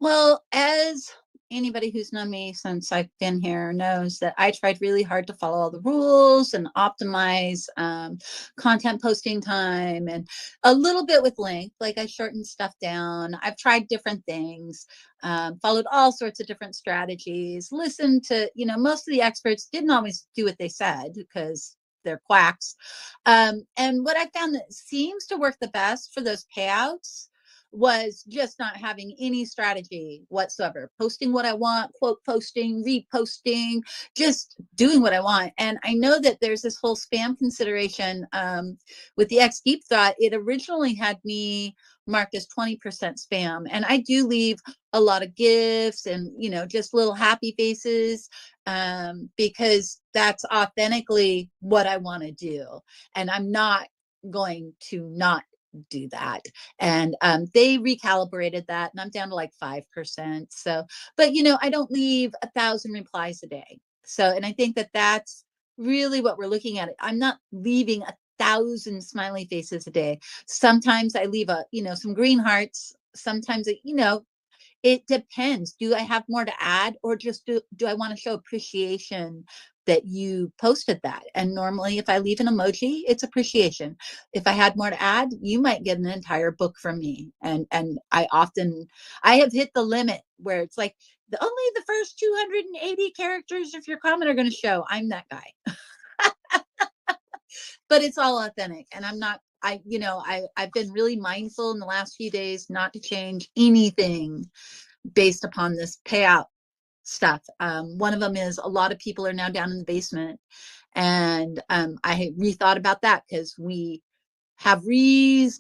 Well, as anybody who's known me since I've been here knows, that I tried really hard to follow all the rules and optimize content posting time, and a little bit with length. Like I shortened stuff down. I've tried different things, followed all sorts of different strategies, listened to, most of the experts didn't always do what they said because they're quacks. And what I found that seems to work the best for those payouts was just not having any strategy whatsoever, posting what I want, quote posting, reposting, just doing what I want. And I know that there's this whole spam consideration with the X Deep Thought. It originally had me marked as 20% spam, and I do leave a lot of gifts and just little happy faces, because that's authentically what I want to do, and I'm not going to not do that. And they recalibrated that, and I'm down to like 5%. So, but I don't leave 1,000 replies a day. So, and I think that that's really what we're looking at. I'm not leaving 1,000 smiley faces a day. Sometimes I leave some green hearts. Sometimes It depends. Do I have more to add, or just do I want to show appreciation that you posted that? And normally if I leave an emoji, it's appreciation. If I had more to add, you might get an entire book from me. And I have hit the limit where it's like only the first 280 characters of your comment are going to show. I'm that guy. But it's all authentic, and I've been really mindful in the last few days not to change anything based upon this payout stuff. One of them is a lot of people are now down in the basement, and I rethought about that because we have I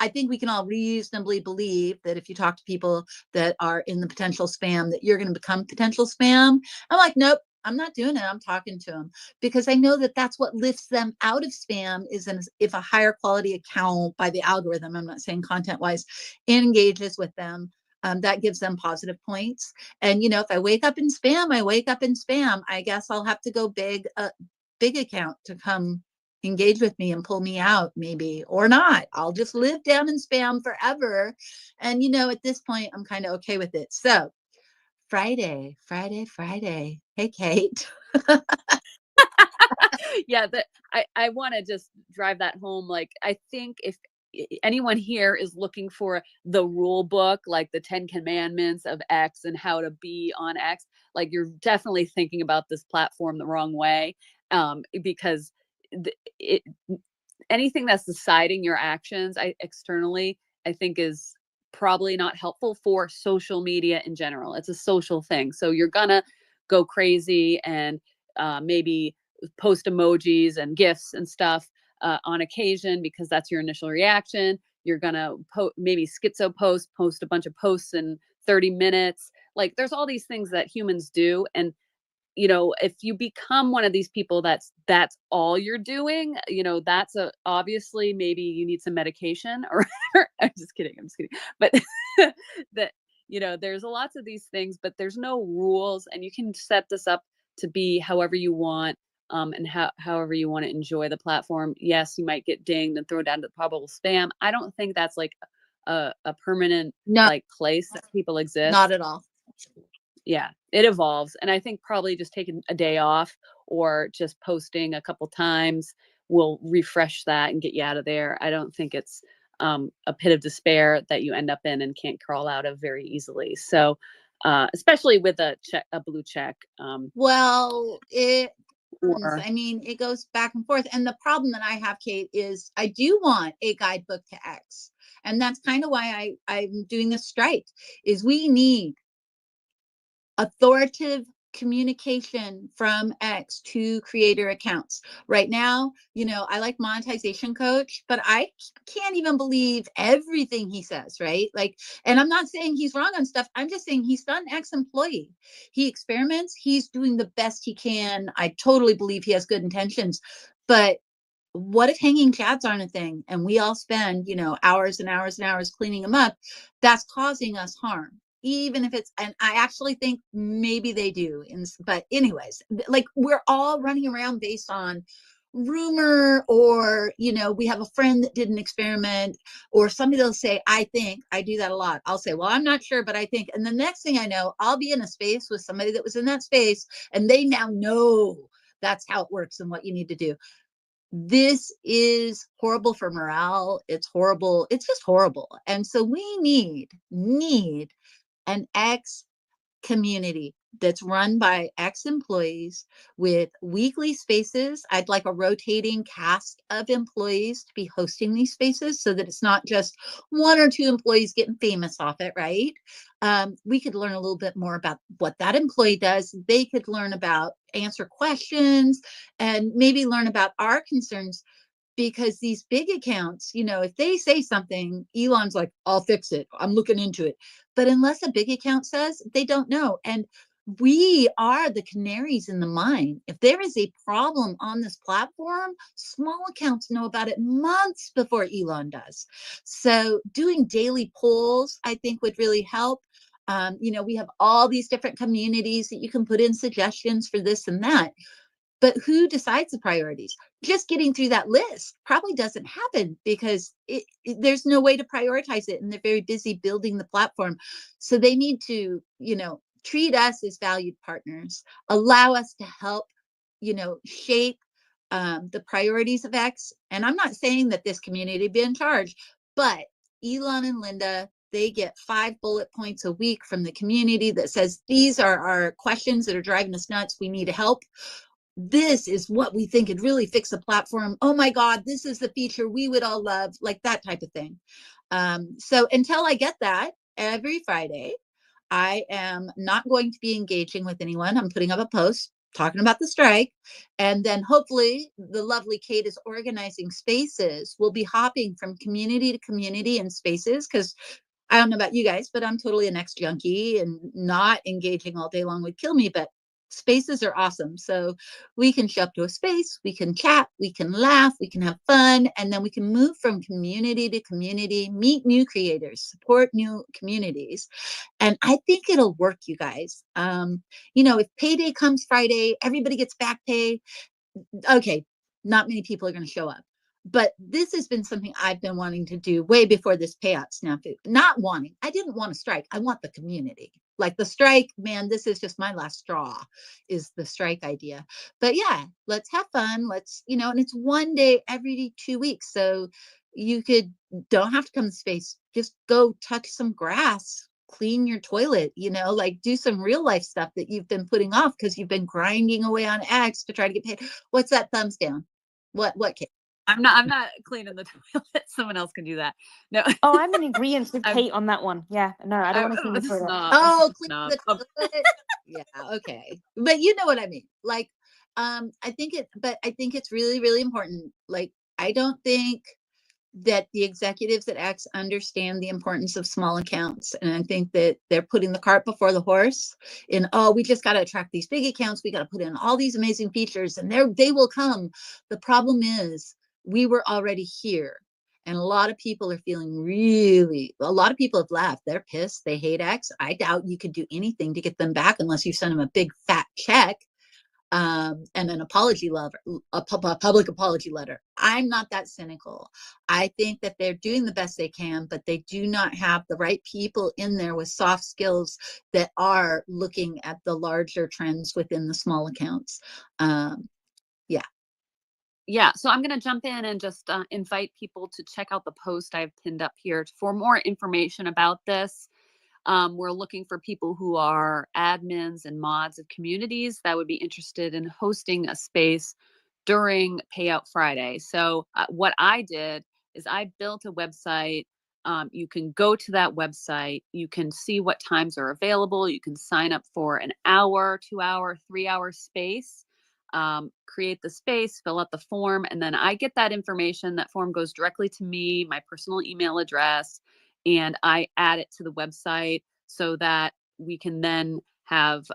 think we can all reasonably believe that if you talk to people that are in the potential spam, that you're going to become potential spam. I'm like, nope, I'm not doing it. I'm talking to them because I know that that's what lifts them out of spam is if a higher quality account by the algorithm, I'm not saying content wise, engages with them. That gives them positive points. And, if I wake up in spam, I guess I'll have to go big account to come engage with me and pull me out, maybe, or not. I'll just live down in spam forever. And, at this point, I'm kind of okay with it. So Friday. Hey, Kate. Yeah, I want to just drive that home. Like, I think if anyone here is looking for the rule book, like the 10 commandments of X and how to be on X, like you're definitely thinking about this platform the wrong way. Because anything that's deciding your actions externally, I think is probably not helpful for social media in general. It's a social thing. So you're gonna go crazy and maybe post emojis and gifs and stuff on occasion because that's your initial reaction. You're gonna maybe schizo post a bunch of posts in 30 minutes. Like there's all these things that humans do. And if you become one of these people that's all you're doing, that's obviously maybe you need some medication or I'm just kidding. But that, there's lots of these things, but there's no rules, and you can set this up to be however you want. And however you want to enjoy the platform. Yes, you might get dinged and thrown down to probable spam. I don't think that's like a permanent like place that people exist. Not at all. Yeah, it evolves. And I think probably just taking a day off or just posting a couple times will refresh that and get you out of there. I don't think it's a pit of despair that you end up in and can't crawl out of very easily. So, especially with a blue check. Well, it goes back and forth. And the problem that I have, Kate, is I do want a guidebook to X. And that's kind of why I'm doing this strike, is we need authoritative communication from X to creator accounts. Right now, I like monetization coach, but I can't even believe everything he says, right? Like, and I'm not saying he's wrong on stuff. I'm just saying he's not an ex-employee. He experiments. He's doing the best he can. I totally believe he has good intentions, but what if hanging chads aren't a thing and we all spend, hours and hours and hours cleaning them up? That's causing us harm. Even if and I actually think maybe they do. But anyways, like we're all running around based on rumor, or, we have a friend that did an experiment, or somebody will say, I think. I do that a lot. I'll say, well, I'm not sure, but I think. And the next thing I know, I'll be in a space with somebody that was in that space and they now know that's how it works and what you need to do. This is horrible for morale. It's horrible. It's just horrible. And so we need an X community that's run by ex-employees with weekly spaces. I'd like a rotating cast of employees to be hosting these spaces so that it's not just one or two employees getting famous off it, right? We could learn a little bit more about what that employee does. They could learn about, answer questions, and maybe learn about our concerns. Because these big accounts, if they say something, Elon's like, I'll fix it. I'm looking into it. But unless a big account says, they don't know. And we are the canaries in the mine. If there is a problem on this platform, small accounts know about it months before Elon does. So doing daily polls, I think, would really help. We have all these different communities that you can put in suggestions for this and that. But who decides the priorities? Just getting through that list probably doesn't happen because there's no way to prioritize it, and they're very busy building the platform. So they need to, treat us as valued partners, allow us to help, shape the priorities of X. And I'm not saying that this community be in charge, but Elon and Linda, they get 5 bullet points a week from the community that says, these are our questions that are driving us nuts. We need help. This is what we think could really fix the platform. Oh my God, this is the feature we would all love, like that type of thing. So until I get that every Friday, I am not going to be engaging with anyone. I'm putting up a post talking about the strike. And then hopefully the lovely Kate is organizing spaces. We'll be hopping from community to community in spaces because I don't know about you guys, but I'm totally an X junkie, and not engaging all day long would kill me. But spaces are awesome. So we can show up to a space, we can chat, we can laugh, we can have fun, and then we can move from community to community, meet new creators, support new communities. And I think it'll work, you guys. If payday comes Friday, everybody gets back pay. Okay, not many people are going to show up. But this has been something I've been wanting to do way before this payout snafu. Not wanting, I didn't want to strike. I want the community. Like the strike, man, this is just my last straw, is the strike idea. But yeah, let's have fun. Let's, and it's one day every 2 weeks. So you don't have to come to space. Just go touch some grass, clean your toilet, like do some real life stuff that you've been putting off because you've been grinding away on X to try to get paid. What's that thumbs down? What, Kate? I'm not cleaning the toilet. Someone else can do that. No. Oh, I'm in agreement with I'm- Kate on that one. Yeah, no, I don't want to clean the toilet. Oh, clean the toilet. Yeah, okay. But you know what I mean. Like, I think it's really, really important. Like, I don't think that the executives at X understand the importance of small accounts. And I think that they're putting the cart before the horse we just got to attract these big accounts. We got to put in all these amazing features and they will come. The problem is we were already here. And a lot of people are feeling a lot of people have left. They're pissed. They hate X. I doubt you could do anything to get them back unless you send them a big fat check. And an apology letter, a public apology letter. I'm not that cynical. I think that they're doing the best they can, but they do not have the right people in there with soft skills that are looking at the larger trends within the small accounts. Yeah, so I'm going to jump in and just invite people to check out the post I've pinned up here for more information about this. We're looking for people who are admins and mods of communities that would be interested in hosting a space during Payout Friday. So what I did is I built a website. You can go to that website. You can see what times are available. You can sign up for an hour, 2 hour, 3 hour space. Create the space, fill out the form, and then I get that information. That form goes directly to me, my personal email address, and I add it to the website so that we can then have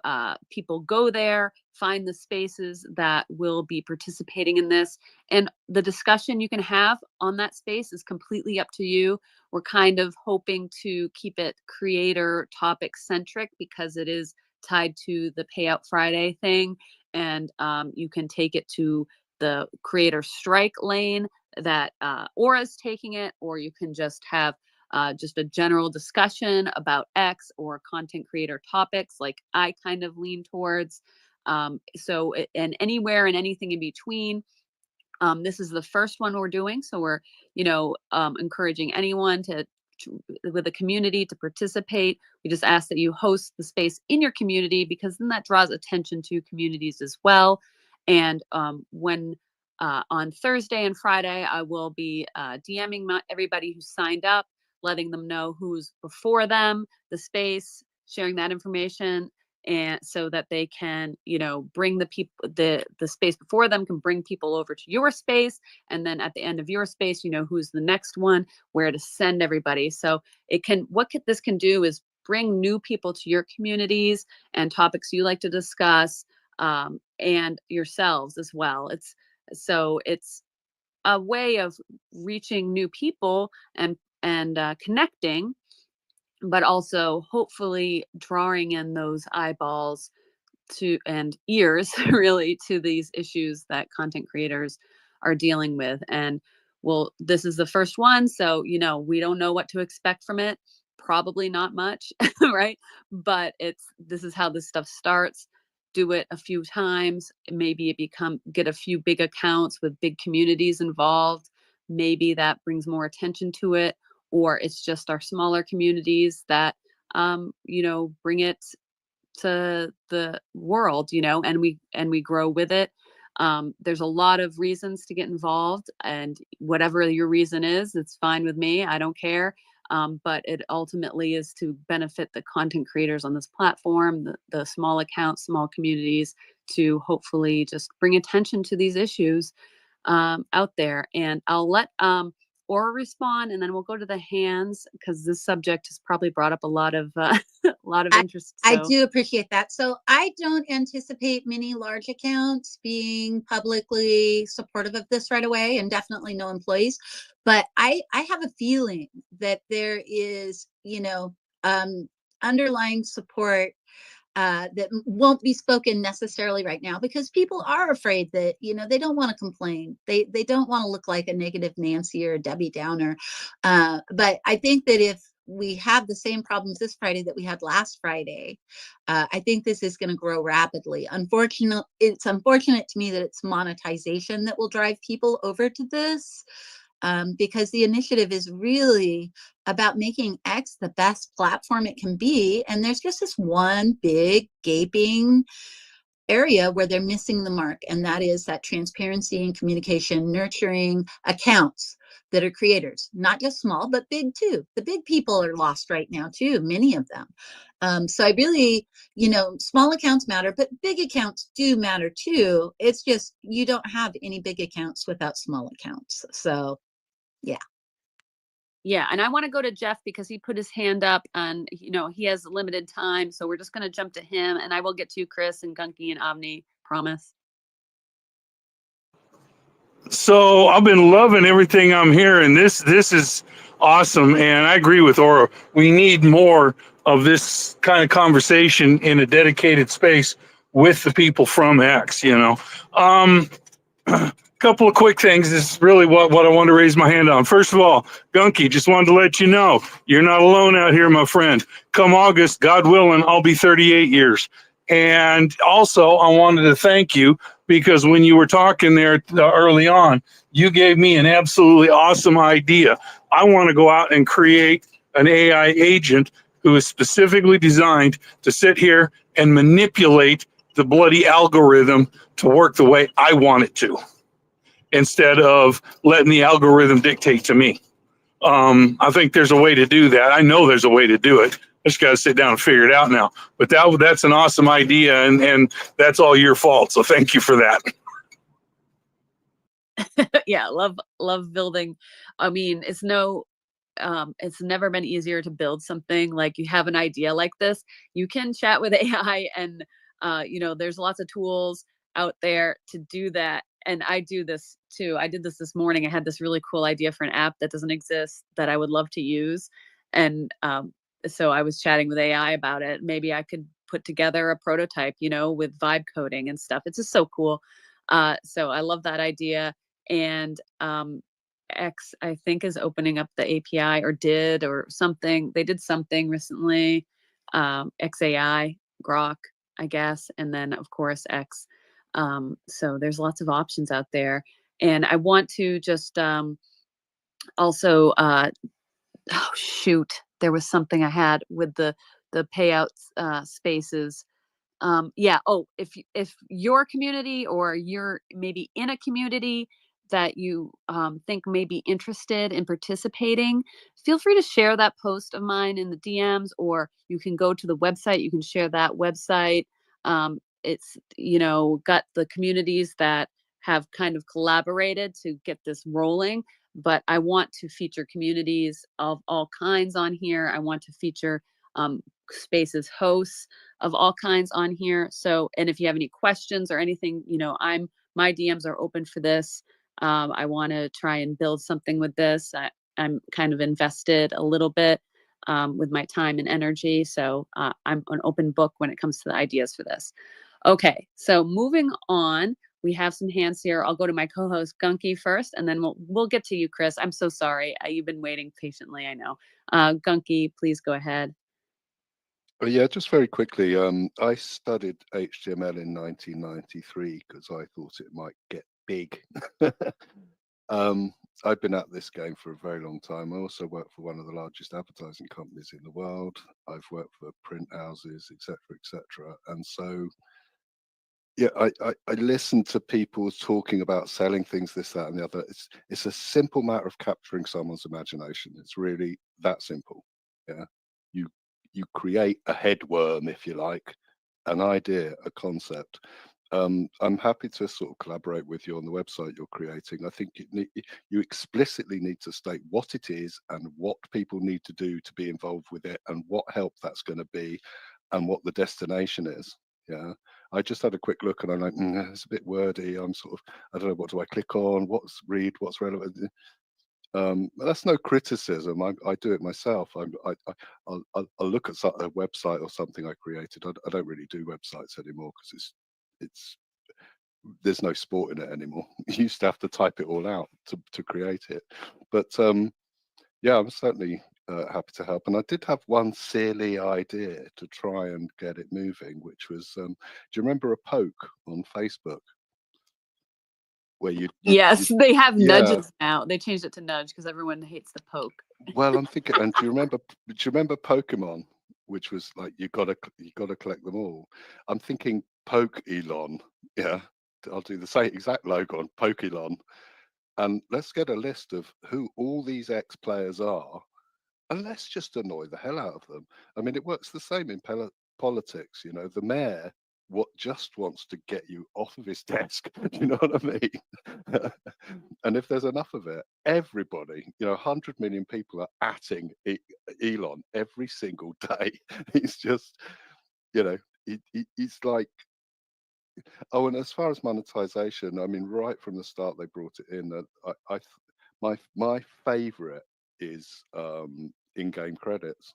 people go there, find the spaces that will be participating in this. And the discussion you can have on that space is completely up to you. We're kind of hoping to keep it creator topic centric because it is tied to the Payout Friday thing. And you can take it to the creator strike lane that Aura's taking it, or you can just have just a general discussion about X or content creator topics like I kind of lean towards. And anywhere and anything in between. This is the first one we're doing. So we're, encouraging anyone with the community to participate. We just ask that you host the space in your community because then that draws attention to communities as well. And when on Thursday and Friday, I will be DMing everybody who signed up, letting them know who's before them, the space, sharing that information, and so that they can, bring the people, the space before them can bring people over to your space. And then at the end of your space, who's the next one, where to send everybody. So this can do is bring new people to your communities and topics you like to discuss, and yourselves as well. It's a way of reaching new people and connecting, but also hopefully drawing in those eyeballs to and ears really to these issues that content creators are dealing with. And well, this is the first one, so we don't know what to expect from it. Probably not much, right? But this is how this stuff starts. Do it a few times, maybe get a few big accounts with big communities involved. Maybe that brings more attention to it, or it's just our smaller communities that bring it to the world, and we grow with it. There's a lot of reasons to get involved, and whatever your reason is, it's fine with me. I don't care. But it ultimately is to benefit the content creators on this platform, the small accounts, small communities, to hopefully just bring attention to these issues out there. And I'll let Aura respond, and then we'll go to the hands, because this subject has probably brought up a lot of a lot of interest. I do appreciate that. So I don't anticipate many large accounts being publicly supportive of this right away, and definitely no employees. But I have a feeling that there is, underlying support that won't be spoken necessarily right now, because people are afraid that they don't want to complain, they don't want to look like a negative Nancy or a Debbie Downer. But I think that if we have the same problems this Friday that we had last Friday, I think this is going to grow rapidly. It's unfortunate to me that it's monetization that will drive people over to this, because the initiative is really about making X the best platform it can be. And there's just this one big gaping area where they're missing the mark. And that is that transparency and communication, nurturing accounts that are creators, not just small, but big too. The big people are lost right now too, many of them. So I really, small accounts matter, but big accounts do matter too. It's just, you don't have any big accounts without small accounts. So yeah, and I want to go to Jeff because he put his hand up, and he has limited time, so we're just going to jump to him, and I will get to you, Chris and Gunky and Avni, promise. So I've been loving everything I'm hearing. This is awesome, and I agree with Aura. We need more of this kind of conversation in a dedicated space with the people from X. Couple of quick things. This is really what I wanted to raise my hand on. First of all, Gunky, just wanted to let you know you're not alone out here, my friend. Come August, God willing, I'll be 38 years. And also, I wanted to thank you, because when you were talking there early on, you gave me an absolutely awesome idea. I want to go out and create an AI agent who is specifically designed to sit here and manipulate the bloody algorithm to work the way I want it to, instead of letting the algorithm dictate to me. I think there's a way to do that. I know there's a way to do it. I just got to sit down and figure it out now. But that's an awesome idea, and that's all your fault. So thank you for that. Yeah, love building. I mean, it's never been easier to build something. Like, you have an idea like this, you can chat with AI, and there's lots of tools out there to do that. And I do this too. I did this morning. I had this really cool idea for an app that doesn't exist that I would love to use. And so I was chatting with AI about it. Maybe I could put together a prototype, with vibe coding and stuff. It's just so cool. So I love that idea. And X, I think, is opening up the API, or something. They did something recently. XAI, Grok, I guess. And then, of course, X. So there's lots of options out there. And I want to just also, oh shoot, there was something I had with the payouts spaces. Yeah. Oh, if your community, or you're maybe in a community that you think may be interested in participating, feel free to share that post of mine in the DMs, or you can go to the website. You can share that website. It's, got the communities that have kind of collaborated to get this rolling. But I want to feature communities of all kinds on here. I want to feature spaces hosts of all kinds on here. So, and if you have any questions or anything, my DMs are open for this. I want to try and build something with this. I'm kind of invested a little bit with my time and energy. So I'm an open book when it comes to the ideas for this. Okay, so moving on, we have some hands here. I'll go to my co-host Gunky first, and then we'll get to you, Chris. I'm so sorry. You've been waiting patiently, I know. Gunky, please go ahead. Yeah, just very quickly. I studied HTML in 1993 because I thought it might get big. I've been at this game for a very long time. I also work for one of the largest advertising companies in the world. I've worked for print houses, etc., etc. And so, yeah, I listen to people talking about selling things, this, that, and the other. It's a simple matter of capturing someone's imagination. It's really that simple. Yeah, you you create a headworm, if you like, an idea, a concept. I'm happy to sort of collaborate with you on the website you're creating. I think you explicitly need to state what it is and what people need to do to be involved with it and what help that's going to be and what the destination is. Yeah, I just had a quick look and I'm like, it's a bit wordy. I'm sort of, I don't know, what do I click on? What's read? What's relevant? That's no criticism. I do it myself. I'll look at a website or something I created. I don't really do websites anymore because it's there's no sport in it anymore. You used to have to type it all out to create it. But yeah, I'm certainly happy to help. And I did have one silly idea to try and get it moving, which was, do you remember a poke on Facebook? Where Yes, they have yeah. nudges now. They changed it to nudge because everyone hates the poke. Well, I'm thinking, and do you remember Pokemon, which was like you gotta collect them all? I'm thinking Poke Elon. Yeah, I'll do the same exact logo on Pokemon, and let's get a list of who all these ex players are, and let's just annoy the hell out of them. I mean, it works the same in politics. You know, the mayor just wants to get you off of his desk. Do you know what I mean? And if there's enough of it, everybody, 100 million people are atting Elon every single day. He's just, he's like, oh, and as far as monetization, I mean, right from the start, they brought it in. My favorite is in-game credits,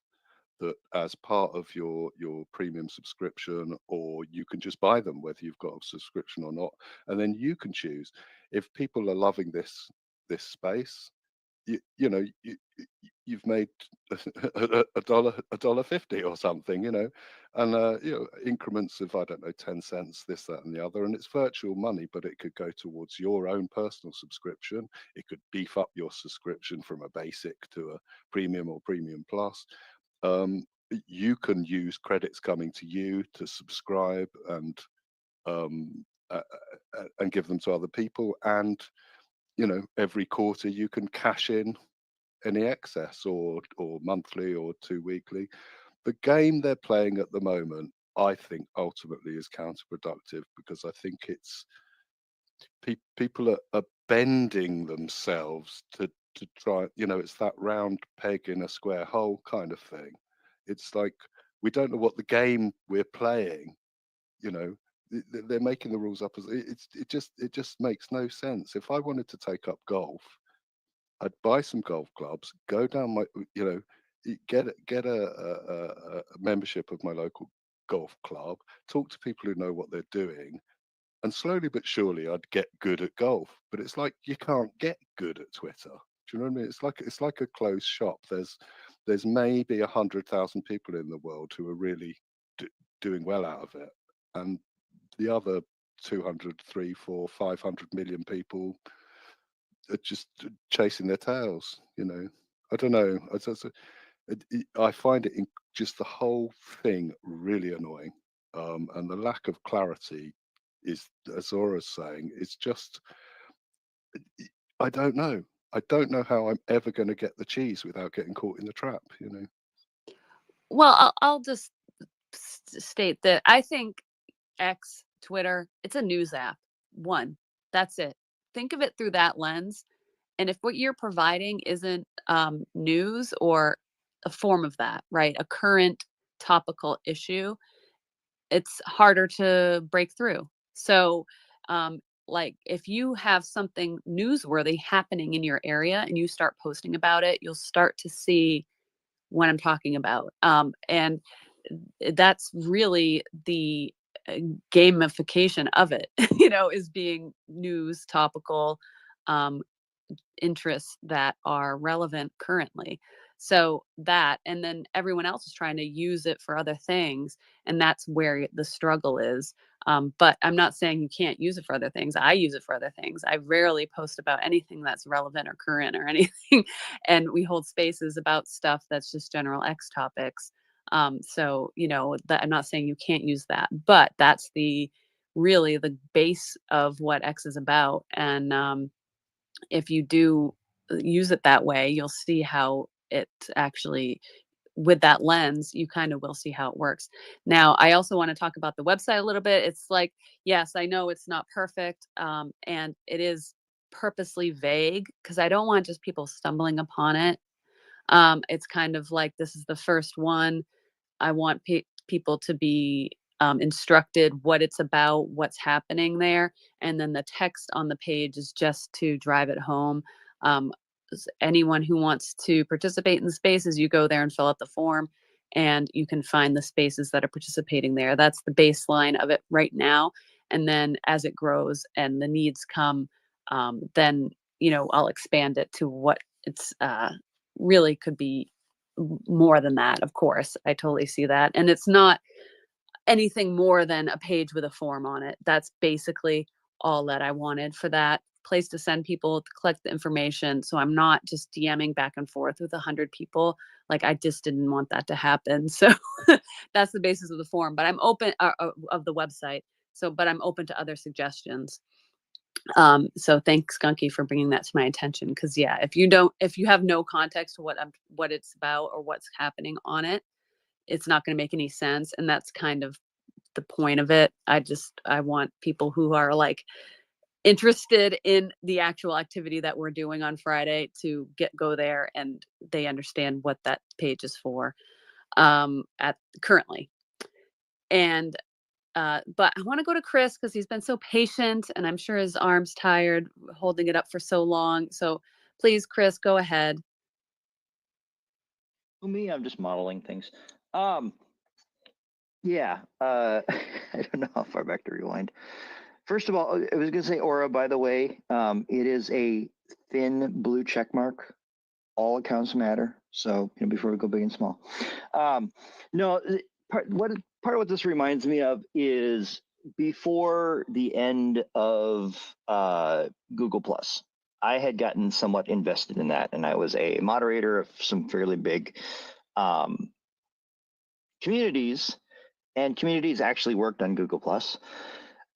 that as part of your premium subscription, or you can just buy them whether you've got a subscription or not, and then you can choose if people are loving this space. You've made a dollar 50 or something, and increments of, I don't know, 10 cents, this, that, and the other, and it's virtual money, but it could go towards your own personal subscription. It could beef up your subscription from a basic to a premium or premium plus. You can use credits coming to you to subscribe and give them to other people, and every quarter you can cash in any excess, or monthly or 2 weekly. The game they're playing at the moment, I think, ultimately is counterproductive, because I think it's people are bending themselves to try, it's that round peg in a square hole kind of thing. It's like we don't know what the game we're playing, they're making the rules up as it just makes no sense. If I wanted to take up golf, I'd buy some golf clubs, go down get a membership of my local golf club, talk to people who know what they're doing, and slowly but surely I'd get good at golf. But it's like you can't get good at Twitter. Do you know what I mean? It's like a closed shop. There's maybe 100,000 people in the world who are really doing well out of it, and the other 200, 3, 4, 500 million people are just chasing their tails. I don't know. I find it just the whole thing really annoying, and the lack of clarity is, as Zora's saying, it's just, I don't know. I don't know how I'm ever going to get the cheese without getting caught in the trap. Well, I'll just state that I think X, Twitter, it's a news app. One, that's it. Think of it through that lens. And if what you're providing isn't news or a form of that, right, a current topical issue, it's harder to break through. So, like if you have something newsworthy happening in your area and you start posting about it, you'll start to see what I'm talking about. And that's really the gamification of it, you know, is being news, topical, interests that are relevant currently. So that, and then everyone else is trying to use it for other things. And that's where the struggle is. But I'm not saying you can't use it for other things. I use it for other things. I rarely post about anything that's relevant or current or anything. And we hold spaces about stuff that's just general X topics. So, you know, that I'm not saying you can't use that, but that's really the base of what X is about. And if you do use it that way, you'll see how it actually, with that lens, you kind of will see how it works. Now, I also want to talk about the website a little bit. It's like, yes, I know it's not perfect, and it is purposely vague because I don't want just people stumbling upon it. It's kind of like, this is the first one. I want people to be instructed what it's about, what's happening there, and then the text on the page is just to drive it home. Anyone who wants to participate in the spaces, you go there and fill out the form, and you can find the spaces that are participating there. That's the baseline of it right now, and then as it grows and the needs come, then I'll expand it to what it's really could be more than that. Of course, I totally see that, and it's not anything more than a page with a form on it. That's basically all that I wanted for that place to send people to collect the information. So I'm not just DMing back and forth with 100 people. Like, I just didn't want that to happen. So that's the basis of the form, but I'm open of the website. So, but I'm open to other suggestions. So thanks, Skunky, for bringing that to my attention. Because yeah, if you have no context to what it's about or what's happening on it, it's not going to make any sense. And that's kind of the point of it. I want people who are like interested in the actual activity that we're doing on Friday to go there and they understand what that page is for at currently. And but I want to go to Chris because he's been so patient and I'm sure his arm's tired holding it up for so long. So please, Chris, go ahead. For me, I'm just modeling things. Yeah, I don't know how far back to rewind. First of all, I was going to say Aura, by the way. It is a thin blue check mark. All accounts matter. So, before we go big and small. No, part of what this reminds me of is before the end of Google Plus. I had gotten somewhat invested in that, and I was a moderator of some fairly big communities, and communities actually worked on Google Plus.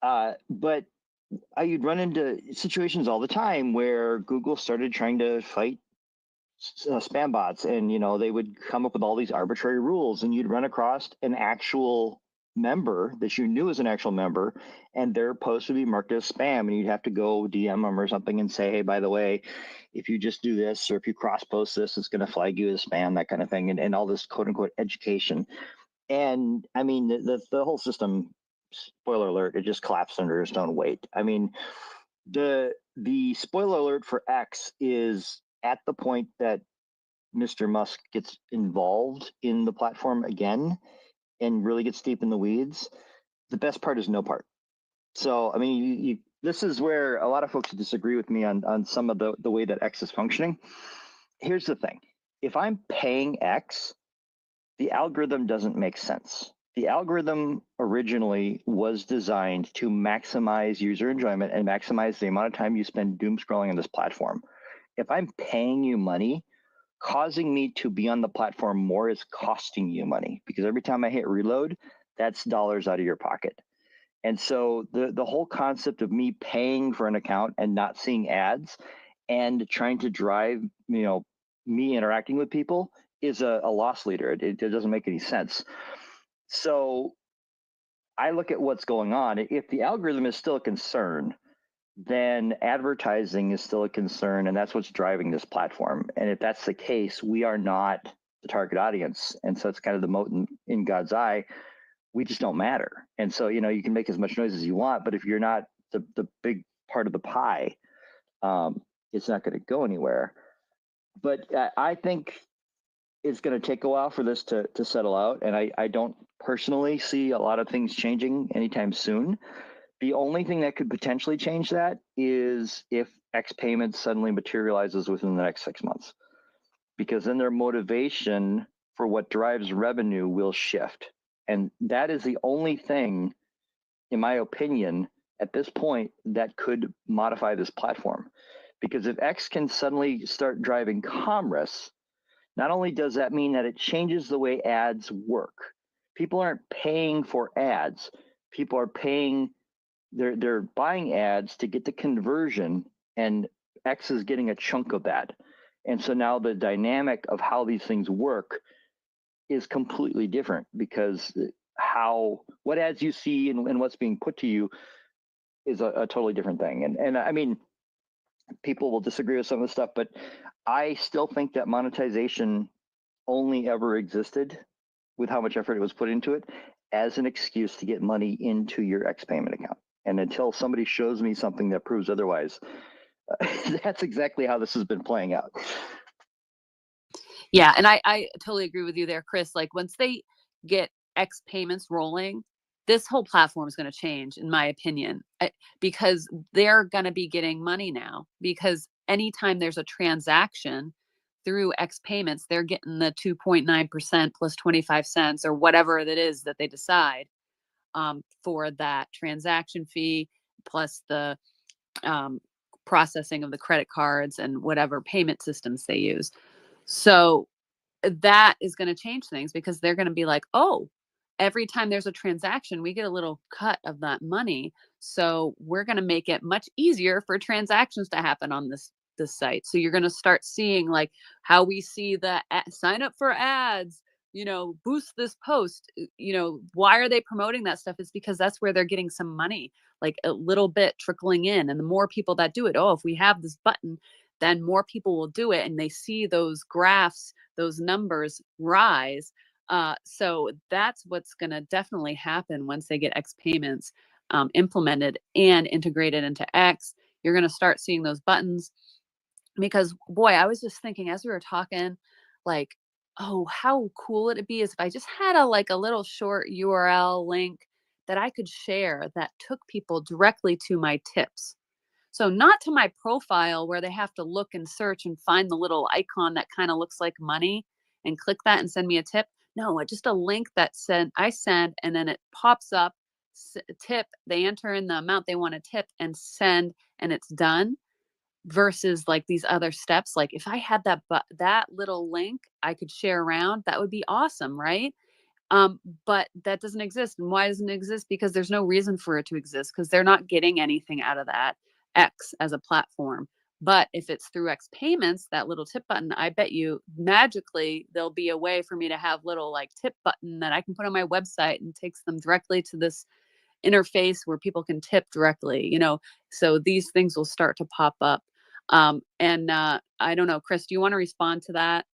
But you'd run into situations all the time where Google started trying to fight spam bots, and they would come up with all these arbitrary rules, and you'd run across an actual member that you knew as an actual member, and their post would be marked as spam, and you'd have to go DM them or something and say, hey, by the way, if you just do this or if you cross post this, it's going to flag you as spam, that kind of thing, and all this quote unquote education. And I mean, the whole system, spoiler alert, it just collapsed under its own weight. I mean, the spoiler alert for X is at the point that Mr. Musk gets involved in the platform again and really gets deep in the weeds. The best part is no part. So, I mean, this is where a lot of folks disagree with me on some of the way that X is functioning. Here's the thing. If I'm paying X, the algorithm doesn't make sense. The algorithm originally was designed to maximize user enjoyment and maximize the amount of time you spend doom scrolling on this platform. If I'm paying you money, causing me to be on the platform more is costing you money, because every time I hit reload, that's dollars out of your pocket. And so the whole concept of me paying for an account and not seeing ads and trying to drive, me interacting with people is a loss leader. It doesn't make any sense. So I look at what's going on. If the algorithm is still a concern, then advertising is still a concern, and that's what's driving this platform. And if that's the case, we are not the target audience. And so it's kind of the mote in God's eye. We just don't matter. And so, you can make as much noise as you want, but if you're not the big part of the pie, it's not going to go anywhere. But I think it's going to take a while for this to settle out. And I don't personally see a lot of things changing anytime soon. The only thing that could potentially change that is if X payments suddenly materializes within the next 6 months, because then their motivation for what drives revenue will shift. And that is the only thing, in my opinion, at this point that could modify this platform. Because if X can suddenly start driving commerce, not only does that mean that it changes the way ads work, people aren't paying for ads, people are paying, they're buying ads to get the conversion, and X is getting a chunk of that. And so now the dynamic of how these things work is completely different, because what ads you see and what's being put to you is a totally different thing. And I mean, people will disagree with some of the stuff, but I still think that monetization only ever existed, with how much effort it was put into it, as an excuse to get money into your X payment account. And until somebody shows me something that proves otherwise, that's exactly how this has been playing out. Yeah, and I totally agree with you there, Chris. Like once they get X payments rolling, this whole platform is going to change, in my opinion, because they're going to be getting money now. Because anytime there's a transaction through X payments, they're getting the 2.9% plus 25 cents or whatever it is that they decide for that transaction fee, plus the processing of the credit cards and whatever payment systems they use. So that is going to change things, because they're going to be like, oh, every time there's a transaction, we get a little cut of that money. So we're going to make it much easier for transactions to happen on this site. So you're going to start seeing like how we see the sign up for ads, boost this post. Why are they promoting that stuff? It's because that's where they're getting some money, like a little bit trickling in. And the more people that do it, oh, if we have this button, then more people will do it. And they see those graphs, those numbers rise. So that's what's going to definitely happen once they get X payments implemented and integrated into X. You're going to start seeing those buttons, because boy, I was just thinking as we were talking, like, oh, how cool it'd be is if I just had a little short URL link that I could share that took people directly to my tips. So not to my profile where they have to look and search and find the little icon that kind of looks like money and click that and send me a tip. No, just a link that I send, and then it pops up tip. They enter in the amount they want to tip and send, and it's done. Versus like these other steps, like if I had that little link I could share around, that would be awesome, right? But that doesn't exist. And why doesn't it exist? Because there's no reason for it to exist, because they're not getting anything out of that X as a platform. But if it's through X payments, that little tip button, I bet you magically there'll be a way for me to have little like tip button that I can put on my website and takes them directly to this interface where people can tip directly, so these things will start to pop up. And I don't know, Chris, do you want to respond to that?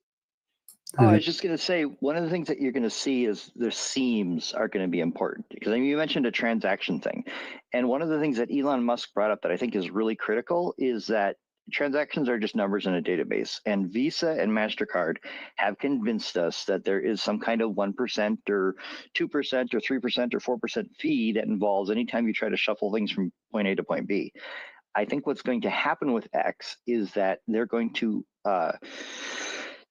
Oh, I was just going to say, one of the things that you're going to see is the seams are going to be important, because you mentioned a transaction thing. And one of the things that Elon Musk brought up that I think is really critical is that transactions are just numbers in a database. And Visa and MasterCard have convinced us that there is some kind of 1% or 2% or 3% or 4% fee that involves anytime you try to shuffle things from point A to point B. I think what's going to happen with X is that they're going to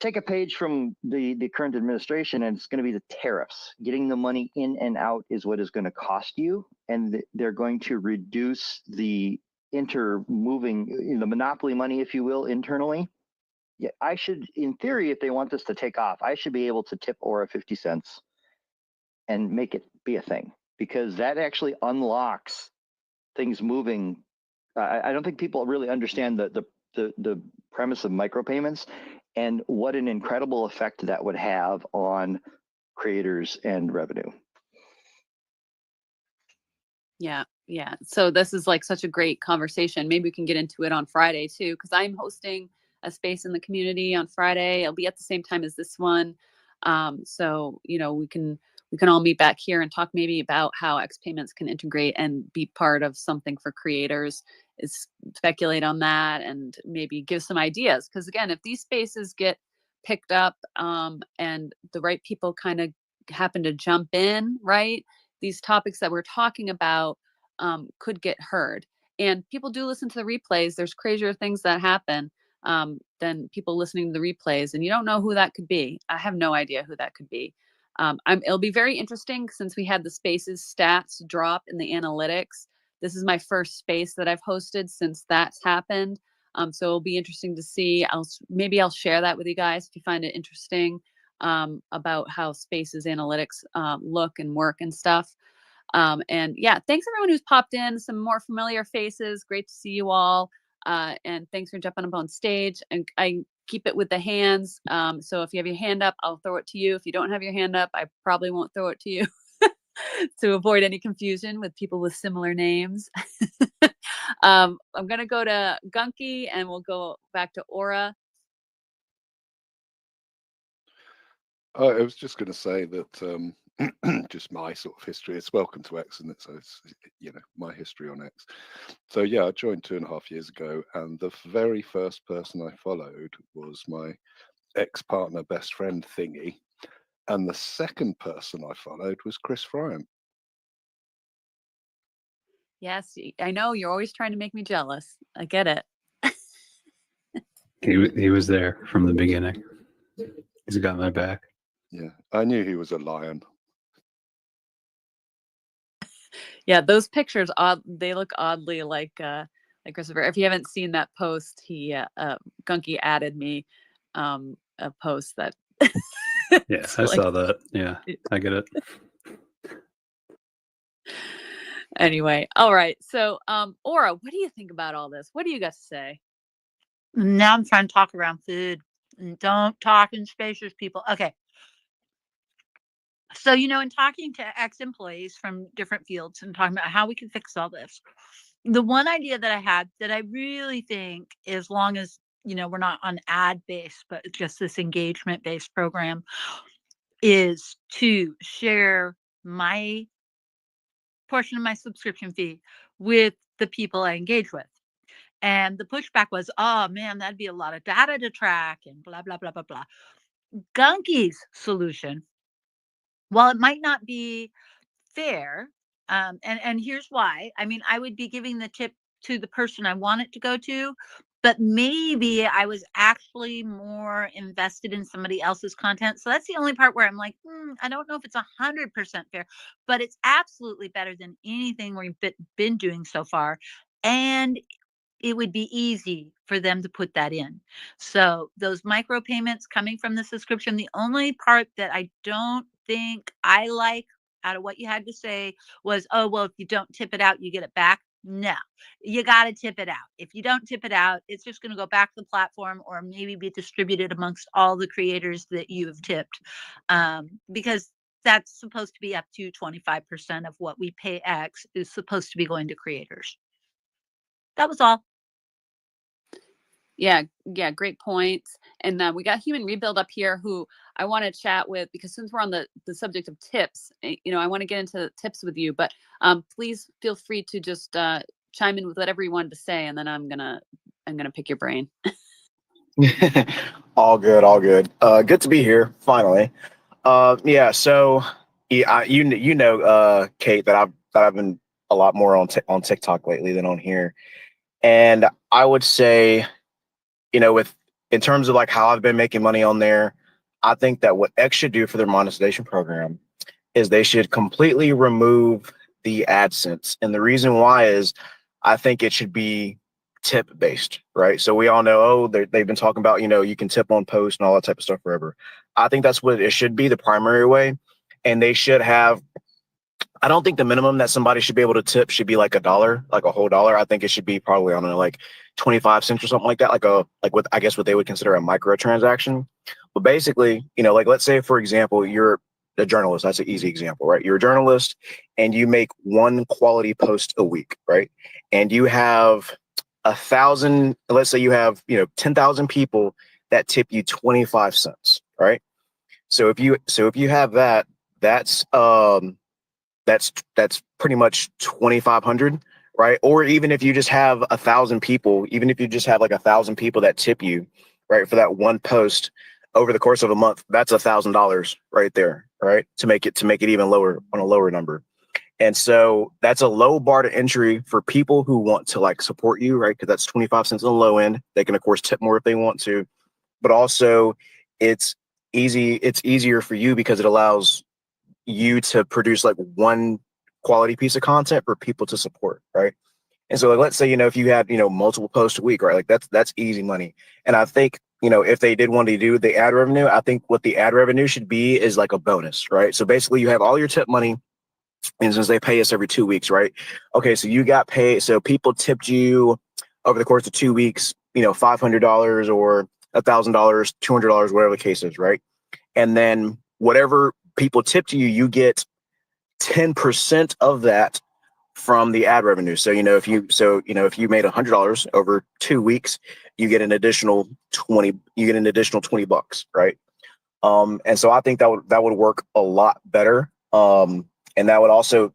take a page from the current administration, and it's going to be the tariffs. Getting the money in and out is what is going to cost you, and they're going to reduce the the monopoly money, if you will, internally. Yeah, I should, in theory, if they want this to take off, I should be able to tip Aura 50 cents and make it be a thing, because that actually unlocks things moving. I don't think people really understand the premise of micropayments and what an incredible effect that would have on creators and revenue. Yeah. So this is like such a great conversation. Maybe we can get into it on Friday too, because I'm hosting a space in the community on Friday. It'll be at the same time as this one. So we can all meet back here and talk maybe about how X payments can integrate and be part of something for creators. Is speculate on that and maybe give some ideas. Because again, if these spaces get picked up and the right people kind of happen to jump in, right, these topics that we're talking about could get heard. And people do listen to the replays. There's crazier things that happen than people listening to the replays, and you don't know who that could be. I have no idea who that could be. It'll be very interesting since we had the Spaces stats drop in the analytics. This is my first space that I've hosted since that's happened. So it'll be interesting to see. Maybe I'll share that with you guys if you find it interesting, about how Spaces analytics look and work and stuff. And yeah, thanks everyone who's popped in. Some more familiar faces. Great to see you all. And thanks for jumping up on stage. And I keep it with the hands. So if you have your hand up, I'll throw it to you. If you don't have your hand up, I probably won't throw it to you to avoid any confusion with people with similar names. I'm going to go to Gunky and we'll go back to Aura. I was just going to say that just my sort of history. It's Welcome to X, and so it's, you know, my history on X. So yeah, I joined 2.5 years ago, and the very first person I followed was my ex-partner best friend thingy, and the second person I followed was Chris Fryant. Yes, I know you're always trying to make me jealous. I get it. He was there from the beginning. He's got my back. Yeah, I knew he was a lion. Yeah, those pictures they look oddly like Christopher. If you haven't seen that post, Gunky added me a post that Yeah, I saw that. Yeah, I get it. Anyway, all right. So Aura, what do you think about all this? What do you got to say? Now I'm trying to talk around food. And don't talk in spaces, people. Okay. So, you know, in talking to ex-employees from different fields and talking about how we can fix all this, the one idea that I had that I really think, as long as, you know, we're not on ad-based, but just this engagement-based program, is to share my portion of my subscription fee with the people I engage with. And the pushback was, oh man, that'd be a lot of data to track and blah, blah, blah, blah, blah. Gunky's solution, while it might not be fair, and here's why. I mean, I would be giving the tip to the person I want it to go to, but maybe I was actually more invested in somebody else's content. So that's the only part where I'm like, I don't know if it's 100% fair, but it's absolutely better than anything we've been doing so far. And it would be easy for them to put that in. So those micro payments coming from the subscription, the only part that I don't think I like out of what you had to say was, oh, well, if you don't tip it out, you get it back. No, you got to tip it out. If you don't tip it out, it's just going to go back to the platform or maybe be distributed amongst all the creators that you have tipped, because that's supposed to be up to 25% of what we pay X is supposed to be going to creators. That was all. Yeah, great points. And we got Human Rebuild up here who I want to chat with, because since we're on the subject of tips, you know, I want to get into tips with you, but please feel free to just chime in with whatever you wanted to say, and then I'm gonna pick your brain. All good. Good to be here finally. Yeah, so yeah, you know, Kate, that I've been a lot more on TikTok lately than on here, and I would say, you know, in terms of like how I've been making money on there, I think that what X should do for their monetization program is they should completely remove the AdSense. And the reason why is I think it should be tip based, right? So we all know, oh, they've been talking about, you know, you can tip on post and all that type of stuff forever. I think that's what it should be, the primary way. And they should have, I don't think the minimum that somebody should be able to tip should be like $1, like a whole dollar. I think it should be probably, I don't know, like 25 cents or something like that, like what I guess what they would consider a micro transaction. But basically, you know, like let's say, for example, you're a journalist. That's an easy example, right? You're a journalist and you make one quality post a week, right? And you have 1,000, let's say you have, you know, 10,000 people that tip you 25 cents, right? So if you have that, that's pretty much 2,500, right? Or even if you just have 1,000 people, even if you just have like 1,000 people that tip you, right, for that one post over the course of a month, that's $1,000 right there, right? To make it even lower on a lower number. And so that's a low bar to entry for people who want to like support you, right? Because that's 25 cents on the low end. They can of course tip more if they want to, but also it's easier for you because it allows you to produce like one quality piece of content for people to support, right? And so like, let's say, if you had, multiple posts a week, right? Like that's easy money. And I think, if they did want to do the ad revenue, I think what the ad revenue should be is like a bonus, right? So basically you have all your tip money, and since they pay us every 2 weeks, right? Okay, so you got paid. So people tipped you over the course of 2 weeks, $500 or $1,000, $200, whatever the case is, right? And then whatever people tipped you, you get 10% of that from the ad revenue. So if you made $100 over 2 weeks, you get an additional 20. You get an additional $20, right? And so I think that would work a lot better. And that would also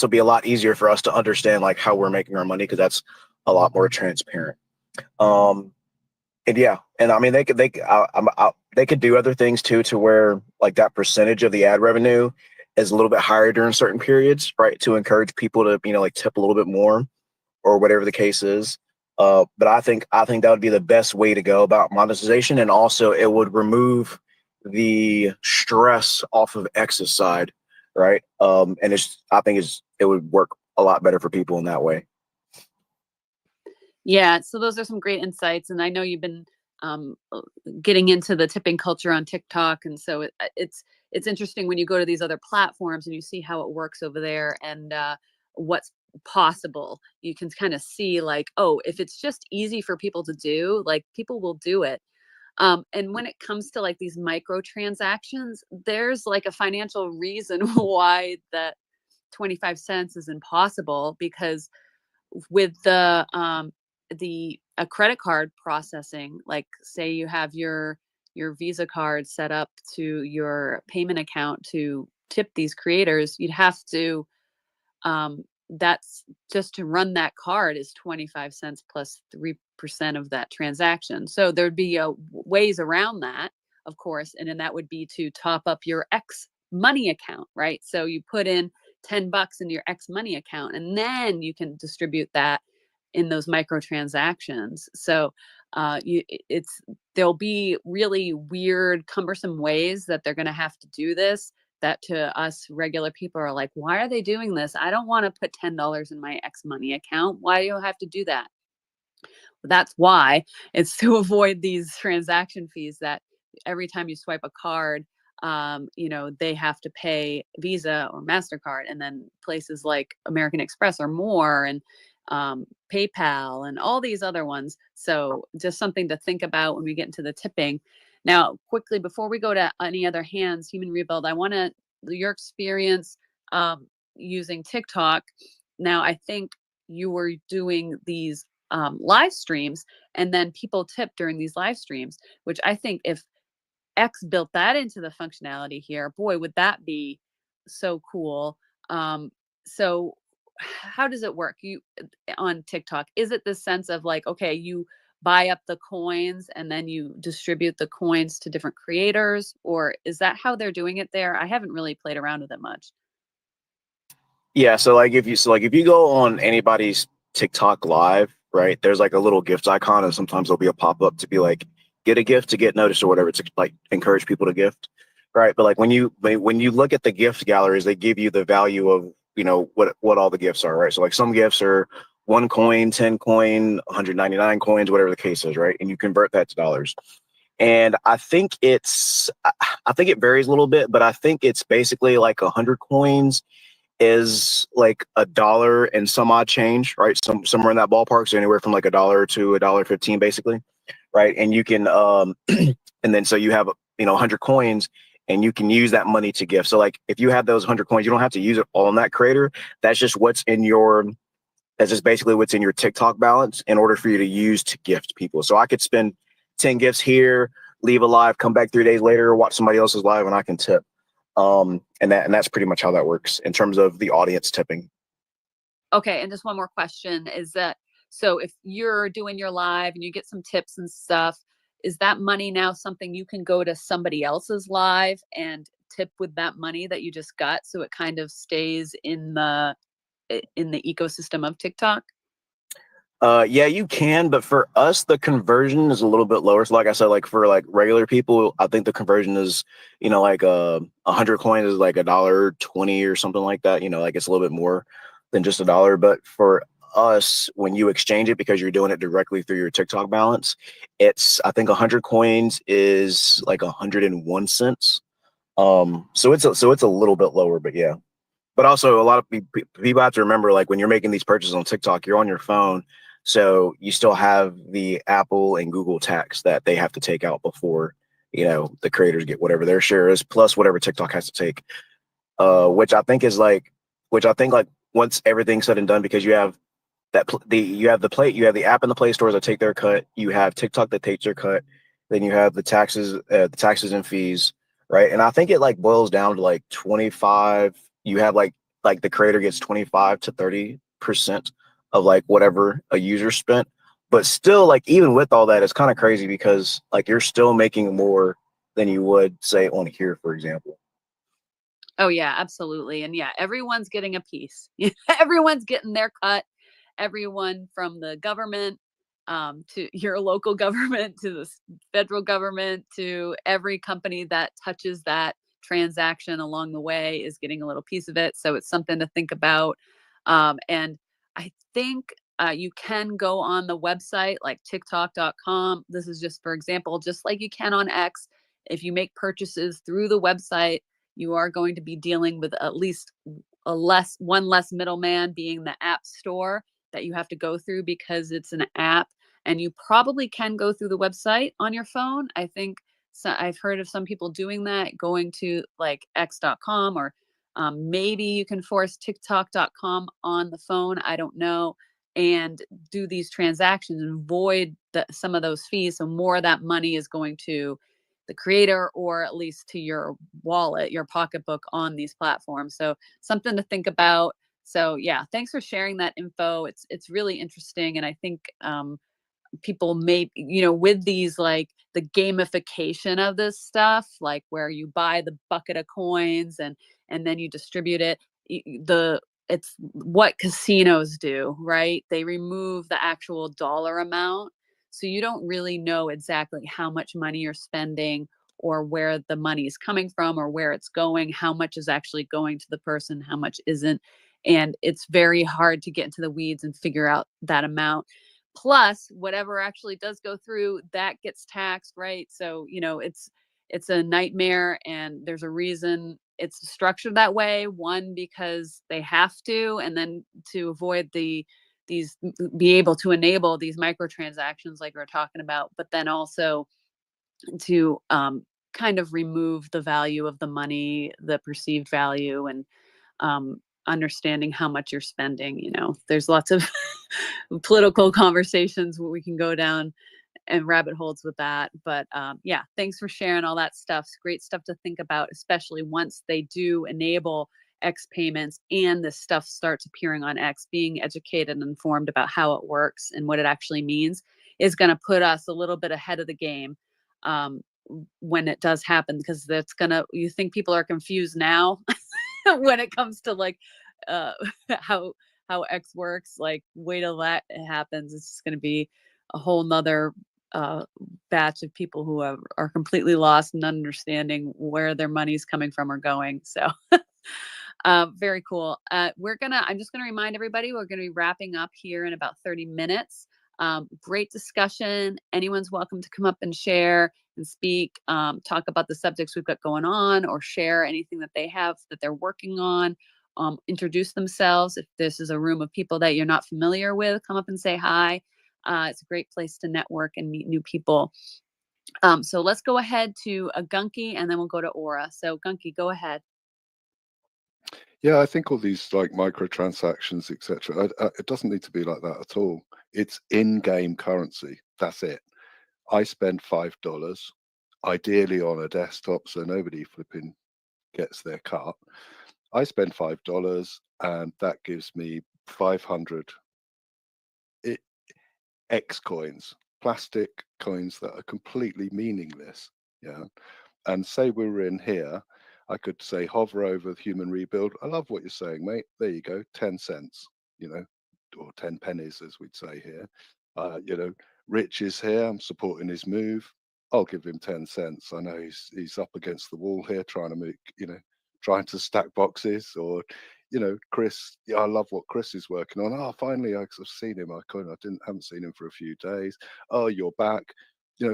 be a lot easier for us to understand like how we're making our money, because that's a lot more transparent. And yeah, and I mean they could do other things too, to where like that percentage of the ad revenue is a little bit higher during certain periods, right? To encourage people to like tip a little bit more or whatever the case is. But I think that would be the best way to go about monetization, and also it would remove the stress off of X's side, right? And I think it would work a lot better for people in that way. Yeah, so those are some great insights, and I know you've been getting into the tipping culture on TikTok, and so it's interesting when you go to these other platforms and you see how it works over there, and what's possible. You can kind of see like, oh, if it's just easy for people to do, like people will do it. And when it comes to like these micro transactions, there's like a financial reason why that 25 cents is impossible, because with a credit card processing, like say you have your Visa card set up to your payment account to tip these creators, you'd have to that's just to run that card is 25 cents plus 3% of that transaction. So there'd be ways around that, of course, and then that would be to top up your X money account, right? So you put in $10 in your X money account, and then you can distribute that in those micro transactions. So there'll be really weird, cumbersome ways that they're going to have to do this, that to us regular people are like, why are they doing this? I don't want to put $10 in my X money account. Why do you have to do that? That's why it's to avoid these transaction fees that every time you swipe a card, they have to pay Visa or MasterCard, and then places like American Express or more, and PayPal and all these other ones. So just something to think about when we get into the tipping. Now, quickly, before we go to any other hands, Human Rebuild, I want your experience using TikTok. Now, I think you were doing these live streams, and then people tip during these live streams, which I think if X built that into the functionality here, boy, would that be so cool. So how does it work on TikTok? Is it the sense of like, okay, you buy up the coins and then you distribute the coins to different creators, or is that how they're doing it there? I haven't really played around with it much. Yeah, so if you go on anybody's TikTok live, right, there's like a little gift icon, and sometimes there'll be a pop-up to be like, get a gift to get noticed or whatever, to like encourage people to gift, right? But like when you look at the gift galleries, they give you the value of what all the gifts are, right? So like some gifts are 1 coin, 10 coin, 199 coins, whatever the case is, right? And you convert that to dollars. And I think it varies a little bit, but I think it's basically like 100 coins is like $1 and some odd change, right? Somewhere in that ballpark. So anywhere from like $1 to $1.15, basically, right? And you can and then so you have 100 coins, and you can use that money to gift. So like if you have those 100 coins, you don't have to use it all on that creator. That's just basically what's in your TikTok balance in order for you to use to gift people. So I could spend 10 gifts here, leave a live, come back 3 days later, watch somebody else's live, and I can tip. And that's pretty much how that works in terms of the audience tipping. Okay, and just one more question is that, so if you're doing your live and you get some tips and stuff, is that money now something you can go to somebody else's live and tip with that money that you just got, so it kind of stays in the ecosystem of TikTok? Yeah, you can, but for us, the conversion is a little bit lower. So, like I said, like for like regular people, I think the conversion is, like 100 coins is like $1.20 or something like that. Like it's a little bit more than just $1. But for us, when you exchange it, because you're doing it directly through your TikTok balance, I think 100 coins is like 101 cents. So it's a little bit lower, but yeah. But also, a lot of people have to remember, like when you're making these purchases on TikTok, you're on your phone, so you still have the Apple and Google tax that they have to take out before the creators get whatever their share is, plus whatever TikTok has to take. Which I think like once everything's said and done, because you have you have the app and the Play stores that take their cut, you have TikTok that takes their cut, then you have the taxes and fees, right? And I think it like boils down to like 25. You have like the creator gets 25 to 30% of like whatever a user spent. But still, like even with all that, it's kind of crazy because like you're still making more than you would say on here, for example. Oh yeah, absolutely. And yeah, everyone's getting a piece. Everyone's getting their cut. Everyone from the government to your local government to the federal government to every company that touches that transaction along the way is getting a little piece of it. So it's something to think about. And I think you can go on the website like TikTok.com. This is just for example, just like you can on X. If you make purchases through the website, you are going to be dealing with at least one less middleman, being the app store that you have to go through because it's an app, and you probably can go through the website on your phone. I think I've heard of some people doing that, going to like x.com, or maybe you can force tiktok.com on the phone. I don't know. And do these transactions and void some of those fees. So more of that money is going to the creator, or at least to your wallet, your pocketbook on these platforms. So something to think about. So yeah, thanks for sharing that info. It's really interesting, and I think people may, with these, like the gamification of this stuff, like where you buy the bucket of coins and then you distribute it. It's what casinos do, right? They remove the actual dollar amount, so you don't really know exactly how much money you're spending, or where the money is coming from, or where it's going, how much is actually going to the person, how much isn't. And it's very hard to get into the weeds and figure out that amount. Plus, whatever actually does go through, that gets taxed, right? So, it's a nightmare, and there's a reason it's structured that way. One, because they have to, and then to avoid be able to enable these microtransactions like we're talking about, but then also to kind of remove the value of the money, the perceived value, and understanding how much you're spending. There's lots of political conversations where we can go down and rabbit holes with that. But yeah, thanks for sharing all that stuff. It's great stuff to think about, especially once they do enable X payments and this stuff starts appearing on X. Being educated and informed about how it works and what it actually means is going to put us a little bit ahead of the game when it does happen, because you think people are confused now when it comes to like uh, how X works. Like, wait till that happens. It's just going to be a whole nother batch of people who are completely lost and understanding where their money's coming from or going. So very cool. I'm just gonna remind everybody, we're gonna be wrapping up here in about 30 minutes. Great discussion. Anyone's welcome to come up and share and speak, talk about the subjects we've got going on, or share anything that they have that they're working on. Introduce themselves. If this is a room of people that you're not familiar with, come up and say hi. It's a great place to network and meet new people. So let's go ahead to Gunky, and then we'll go to Aura. So Gunky, go ahead. Yeah, I think all these like microtransactions, etc. It doesn't need to be like that at all. It's in-game currency. That's it. I spend $5, ideally on a desktop, so nobody flipping gets their cut. I spend $5, and that gives me 500 X coins, plastic coins that are completely meaningless. Yeah. And say we were in here, I could say hover over the human rebuild. I love what you're saying, mate. There you go, 10 cents, or 10 pennies, as we'd say here. Rich is here. I'm supporting his move. I'll give him 10 cents. I know he's up against the wall here, trying to stack boxes, or Chris. Yeah, I love what Chris is working on. Oh, finally, I've seen him. Haven't seen him for a few days. Oh, you're back.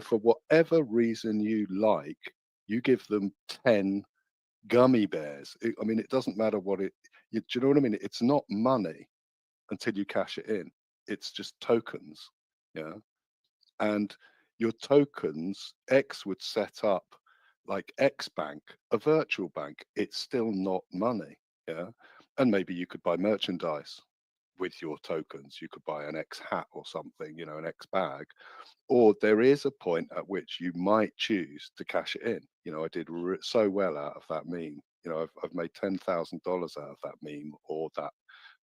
For whatever reason you like, you give them 10 gummy bears. It doesn't matter what do you know what I mean? It's not money until you cash it in. It's just tokens. Yeah. And your tokens, X would set up like X Bank, a virtual bank. It's still not money. Yeah. And maybe you could buy merchandise with your tokens. You could buy an X hat or something, an X bag. Or there is a point at which you might choose to cash it in. I did so well out of that meme. I've made $10,000 out of that meme or that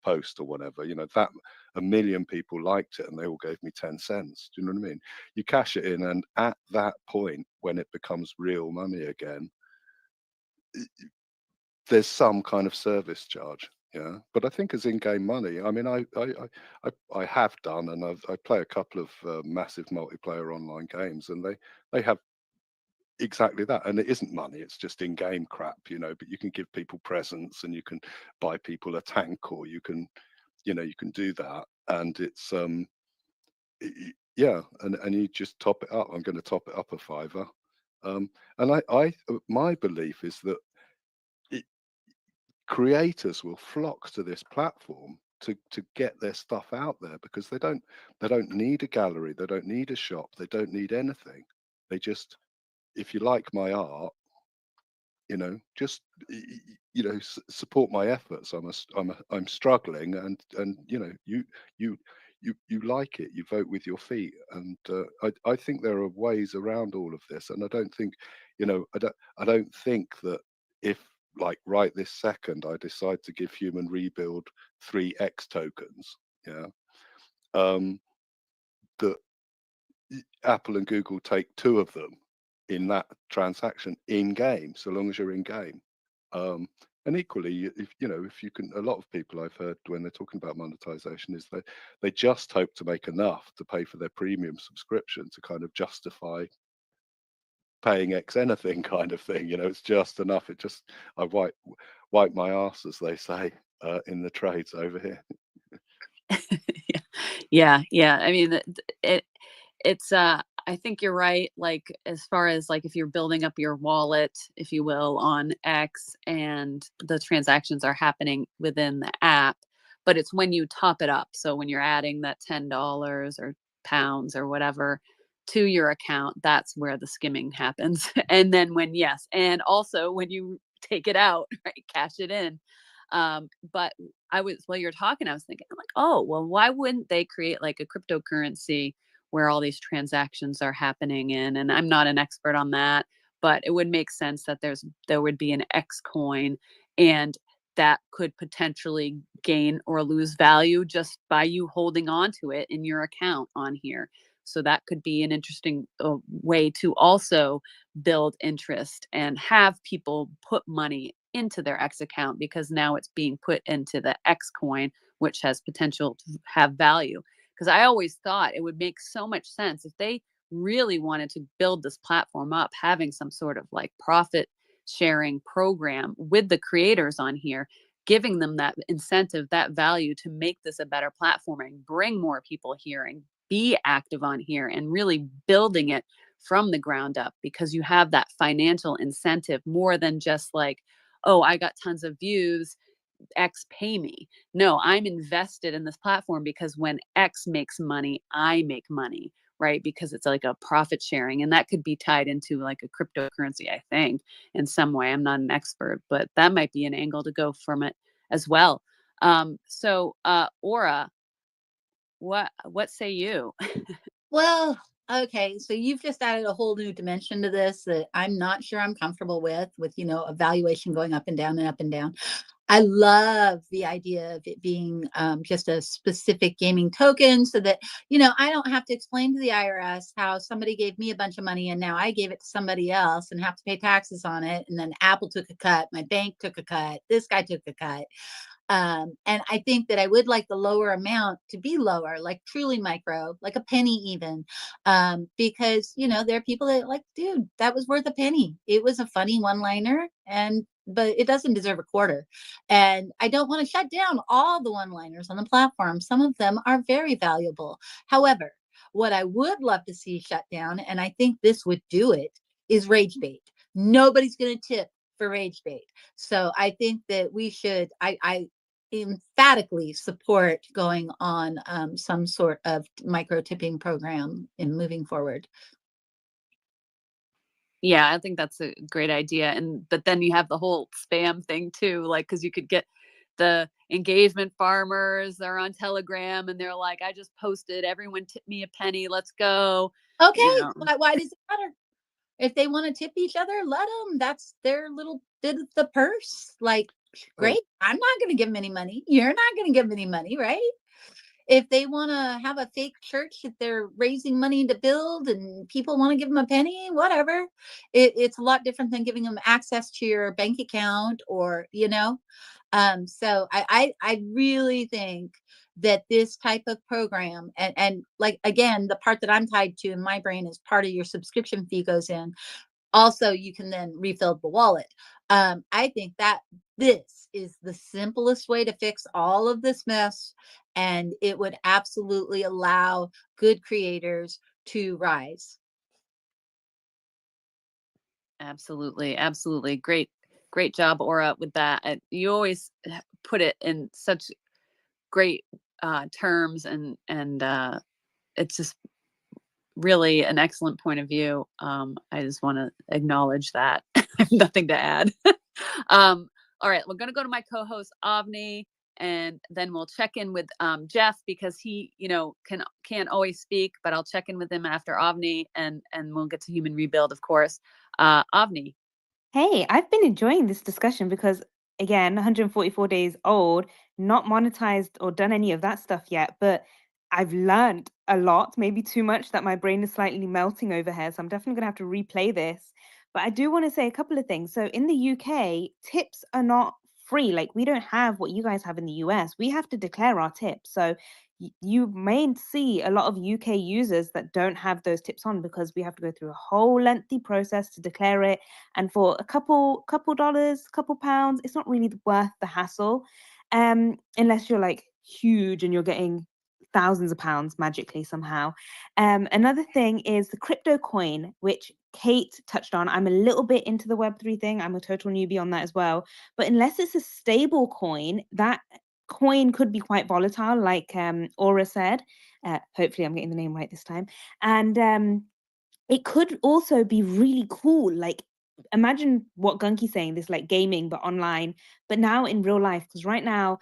post or whatever. That 1 million people liked it and they all gave me 10 cents. Do you know what I mean? You cash it in, and at that point, when it becomes real money again, there's some kind of service charge. Yeah, but I think as in-game money, I have done, and I play a couple of massive multiplayer online games, and they have exactly that. And it isn't money; it's just in-game crap, But you can give people presents, and you can buy people a tank, or you can do that, and it's yeah, and you just top it up. I'm going to top it up a fiver, and my belief is that creators will flock to this platform to get their stuff out there, because they don't need a gallery, they don't need a shop, they don't need anything. They just, if you like my art, just support my efforts. I'm struggling, and you like it, you vote with your feet, and I think there are ways around all of this, and I don't think that if, like, right this second, I decide to give Human Rebuild 3x tokens, yeah, that Apple and Google take 2 of them in that transaction in game, so long as you're in game. And equally, if you can, a lot of people I've heard when they're talking about monetization is they just hope to make enough to pay for their premium subscription to kind of justify paying X anything, kind of thing. It's just enough. I wipe my ass, as they say, in the trades over here. Yeah. I mean, it's I think you're right. Like, as far as like, if you're building up your wallet, if you will, on X, and the transactions are happening within the app, but it's when you top it up. So when you're adding that $10 or pounds or whatever to your account, that's where the skimming happens. And then and also when you take it out, right, cash it in. But while you're talking, I was thinking, I'm like, oh, well, why wouldn't they create like a cryptocurrency where all these transactions are happening in? And I'm not an expert on that, but it would make sense that there would be an X coin, and that could potentially gain or lose value just by you holding on to it in your account on here. So that could be an interesting way to also build interest and have people put money into their X account, because now it's being put into the X coin, which has potential to have value. Because I always thought it would make so much sense if they really wanted to build this platform up, having some sort of like profit sharing program with the creators on here, giving them that incentive, that value to make this a better platform and bring more people here and be active on here, and really building it from the ground up, because you have that financial incentive more than just like, oh, I got tons of views, X pay me. No, I'm invested in this platform because when X makes money, I make money, right? Because it's like a profit sharing, and that could be tied into like a cryptocurrency, I think, in some way. I'm not an expert, but that might be an angle to go from it as well. Aura, what say you? Well, okay, so you've just added a whole new dimension to this that I'm not sure I'm comfortable with, a valuation going up and down and up and down. I love the idea of it being just a specific gaming token so that, I don't have to explain to the IRS how somebody gave me a bunch of money and now I gave it to somebody else and have to pay taxes on it. And then Apple took a cut, my bank took a cut, this guy took a cut. And I think that I would like the lower amount to be lower, like truly micro, like a penny even, because there are people that like, dude, that was worth a penny. It was a funny one-liner, but it doesn't deserve a quarter. And I don't want to shut down all the one-liners on the platform. Some of them are very valuable. However, what I would love to see shut down, and I think this would do it, is rage bait. Nobody's going to tip for rage bait. So I think that we should, I emphatically support going on some sort of micro tipping program in moving forward. Yeah, I think that's a great idea. But then you have the whole spam thing too, like, because you could get the engagement farmers are on Telegram and they're like, I just posted, everyone tip me a penny, let's go. Okay, why does it matter? If they want to tip each other, let them. That's their little bit of the purse. Like, great. I'm not going to give them any money. You're not going to give them any money, right? If they want to have a fake church that they're raising money to build and people want to give them a penny, whatever. It's a lot different than giving them access to your bank account or, so I really think that this type of program and like, again, the part that I'm tied to in my brain is part of your subscription fee goes in. Also, you can then refill the wallet. I think that this is the simplest way to fix all of this mess, and it would absolutely allow good creators to rise. Absolutely. Absolutely. Great job, Aura, with that. You always put it in such great terms and it's just really an excellent point of view. I just want to acknowledge that. I have nothing to add. All right, we're going to go to my co-host Avni, and then we'll check in with Jeff because he, can't always speak, but I'll check in with him after Avni, and we'll get to Human Rebuild, of course. Avni. Hey, I've been enjoying this discussion because, again, 144 days old, not monetized or done any of that stuff yet, but I've learned a lot, maybe too much, that my brain is slightly melting over here. So I'm definitely going to have to replay this. But I do want to say a couple of things. So in the UK, tips are not free. Like, we don't have what you guys have in the US. We have to declare our tips. So you may see a lot of UK users that don't have those tips on because we have to go through a whole lengthy process to declare it. And for a couple dollars, couple pounds, it's not really worth the hassle, unless you're like huge and you're getting thousands of pounds magically somehow. Another thing is the crypto coin, which Kate touched on. I'm a little bit into the Web3 thing. I'm a total newbie on that as well. But unless it's a stable coin, that coin could be quite volatile, like Aura said. Hopefully I'm getting the name right this time. And it could also be really cool. Like, imagine what Gunky's saying, this like gaming, but online, but now in real life. Because right now,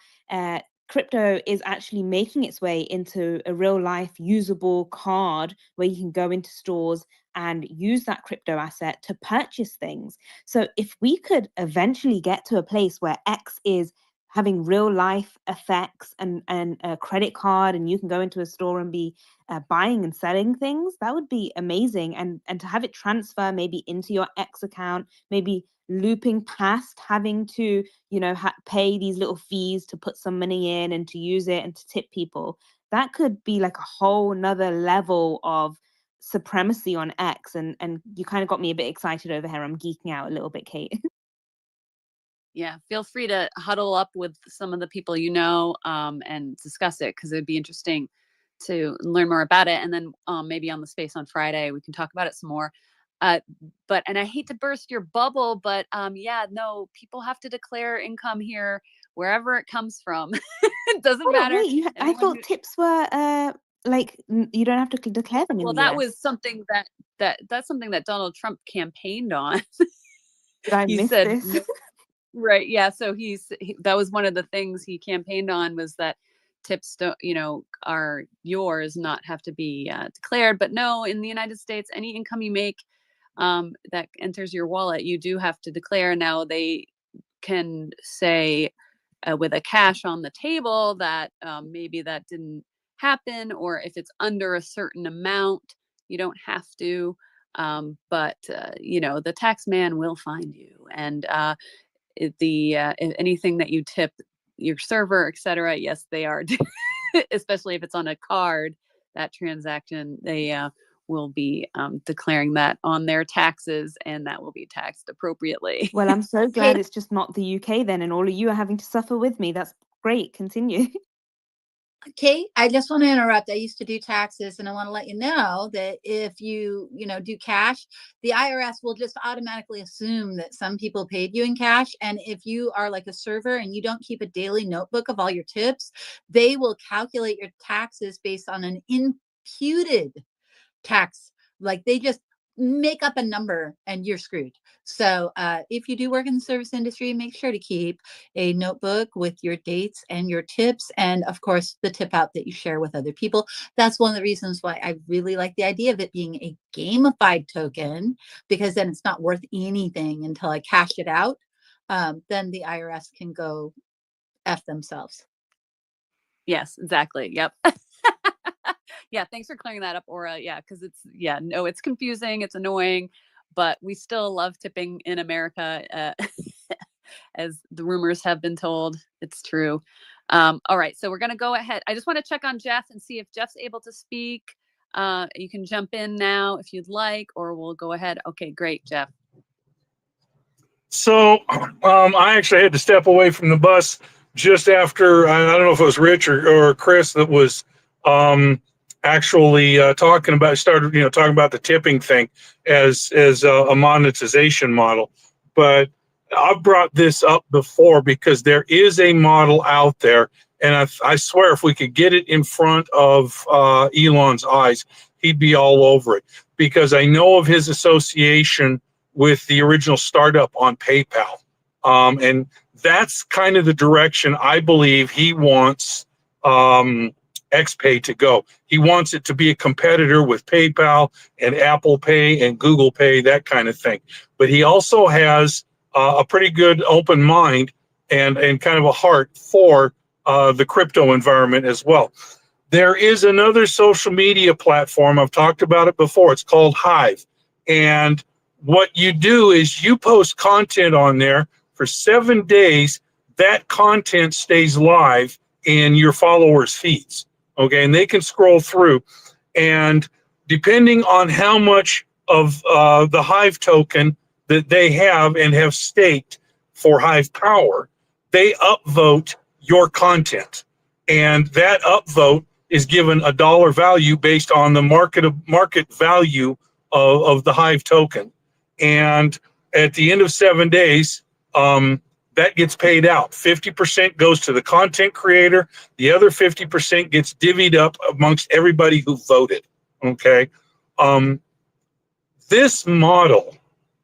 crypto is actually making its way into a real life usable card where you can go into stores and use that crypto asset to purchase things. So if we could eventually get to a place where X is having real life effects and a credit card, and you can go into a store and be buying and selling things, that would be amazing. And to have it transfer maybe into your X account, maybe looping past having to pay these little fees to put some money in and to use it and to tip people, that could be like a whole nother level of supremacy on X. And you kind of got me a bit excited over here. I'm geeking out a little bit, Kate. Yeah, feel free to huddle up with some of the people and discuss it, because it'd be interesting to learn more about it. And then maybe on the space on Friday, we can talk about it some more. And I hate to burst your bubble, but no, people have to declare income here wherever it comes from. It doesn't matter. Wait, I thought tips were you don't have to declare them in well, the that US. was something that's something that Donald Trump campaigned on. Did I He miss said, this? right. Yeah. So that was one of the things he campaigned on, was that tips don't, are yours, not have to be declared. But no, in the United States, any income you make that enters your wallet, you do have to declare. Now they can say with a cash on the table, that maybe that didn't happen, or if it's under a certain amount, you don't have to. But the tax man will find you, and if anything that you tip your server, etc. Yes, they are, especially if it's on a card. That transaction, they will be declaring that on their taxes, and that will be taxed appropriately. Well, I'm so glad it's just not the UK then, and all of you are having to suffer with me. That's great. Continue. Kate, I just want to interrupt. I used to do taxes, and I want to let you know that if you do cash, the IRS will just automatically assume that some people paid you in cash. And if you are like a server and you don't keep a daily notebook of all your tips, they will calculate your taxes based on an imputed tax. Like they just make up a number and you're screwed. So if you do work in the service industry, make sure to keep a notebook with your dates and your tips, and of course the tip out that you share with other people. That's one of the reasons why I really like the idea of it being a gamified token, because then it's not worth anything until I cash it out. Then the IRS can go F themselves. Yes, exactly. Yep. Yeah, thanks for clearing that up, Aura. Yeah, because it's confusing, it's annoying, but we still love tipping in America, as the rumors have been told. It's true. All right, so we're going to go ahead. I just want to check on Jeff and see if Jeff's able to speak. You can jump in now if you'd like, or we'll go ahead. Okay, great, Jeff. So I actually had to step away from the bus just after, I don't know if it was Rich or Chris that was actually talking about the tipping thing as a monetization model. But I've brought this up before because there is a model out there, and I swear if we could get it in front of Elon's eyes, he'd be all over it, because I know of his association with the original startup on PayPal. And that's kind of the direction I believe he wants XPay to go. He wants it to be a competitor with PayPal and Apple Pay and Google Pay, that kind of thing. But he also has a pretty good open mind and kind of a heart for the crypto environment as well. There is another social media platform. I've talked about it before. It's called Hive. And what you do is you post content on there for 7 days. That content stays live in your followers' feeds. Okay, and they can scroll through, and depending on how much of the Hive token that they have and have staked for Hive Power, they upvote your content, and that upvote is given a dollar value based on the market value of the Hive token. And at the end of 7 days, that gets paid out. 50% goes to the content creator. The other 50% gets divvied up amongst everybody who voted. Okay. This model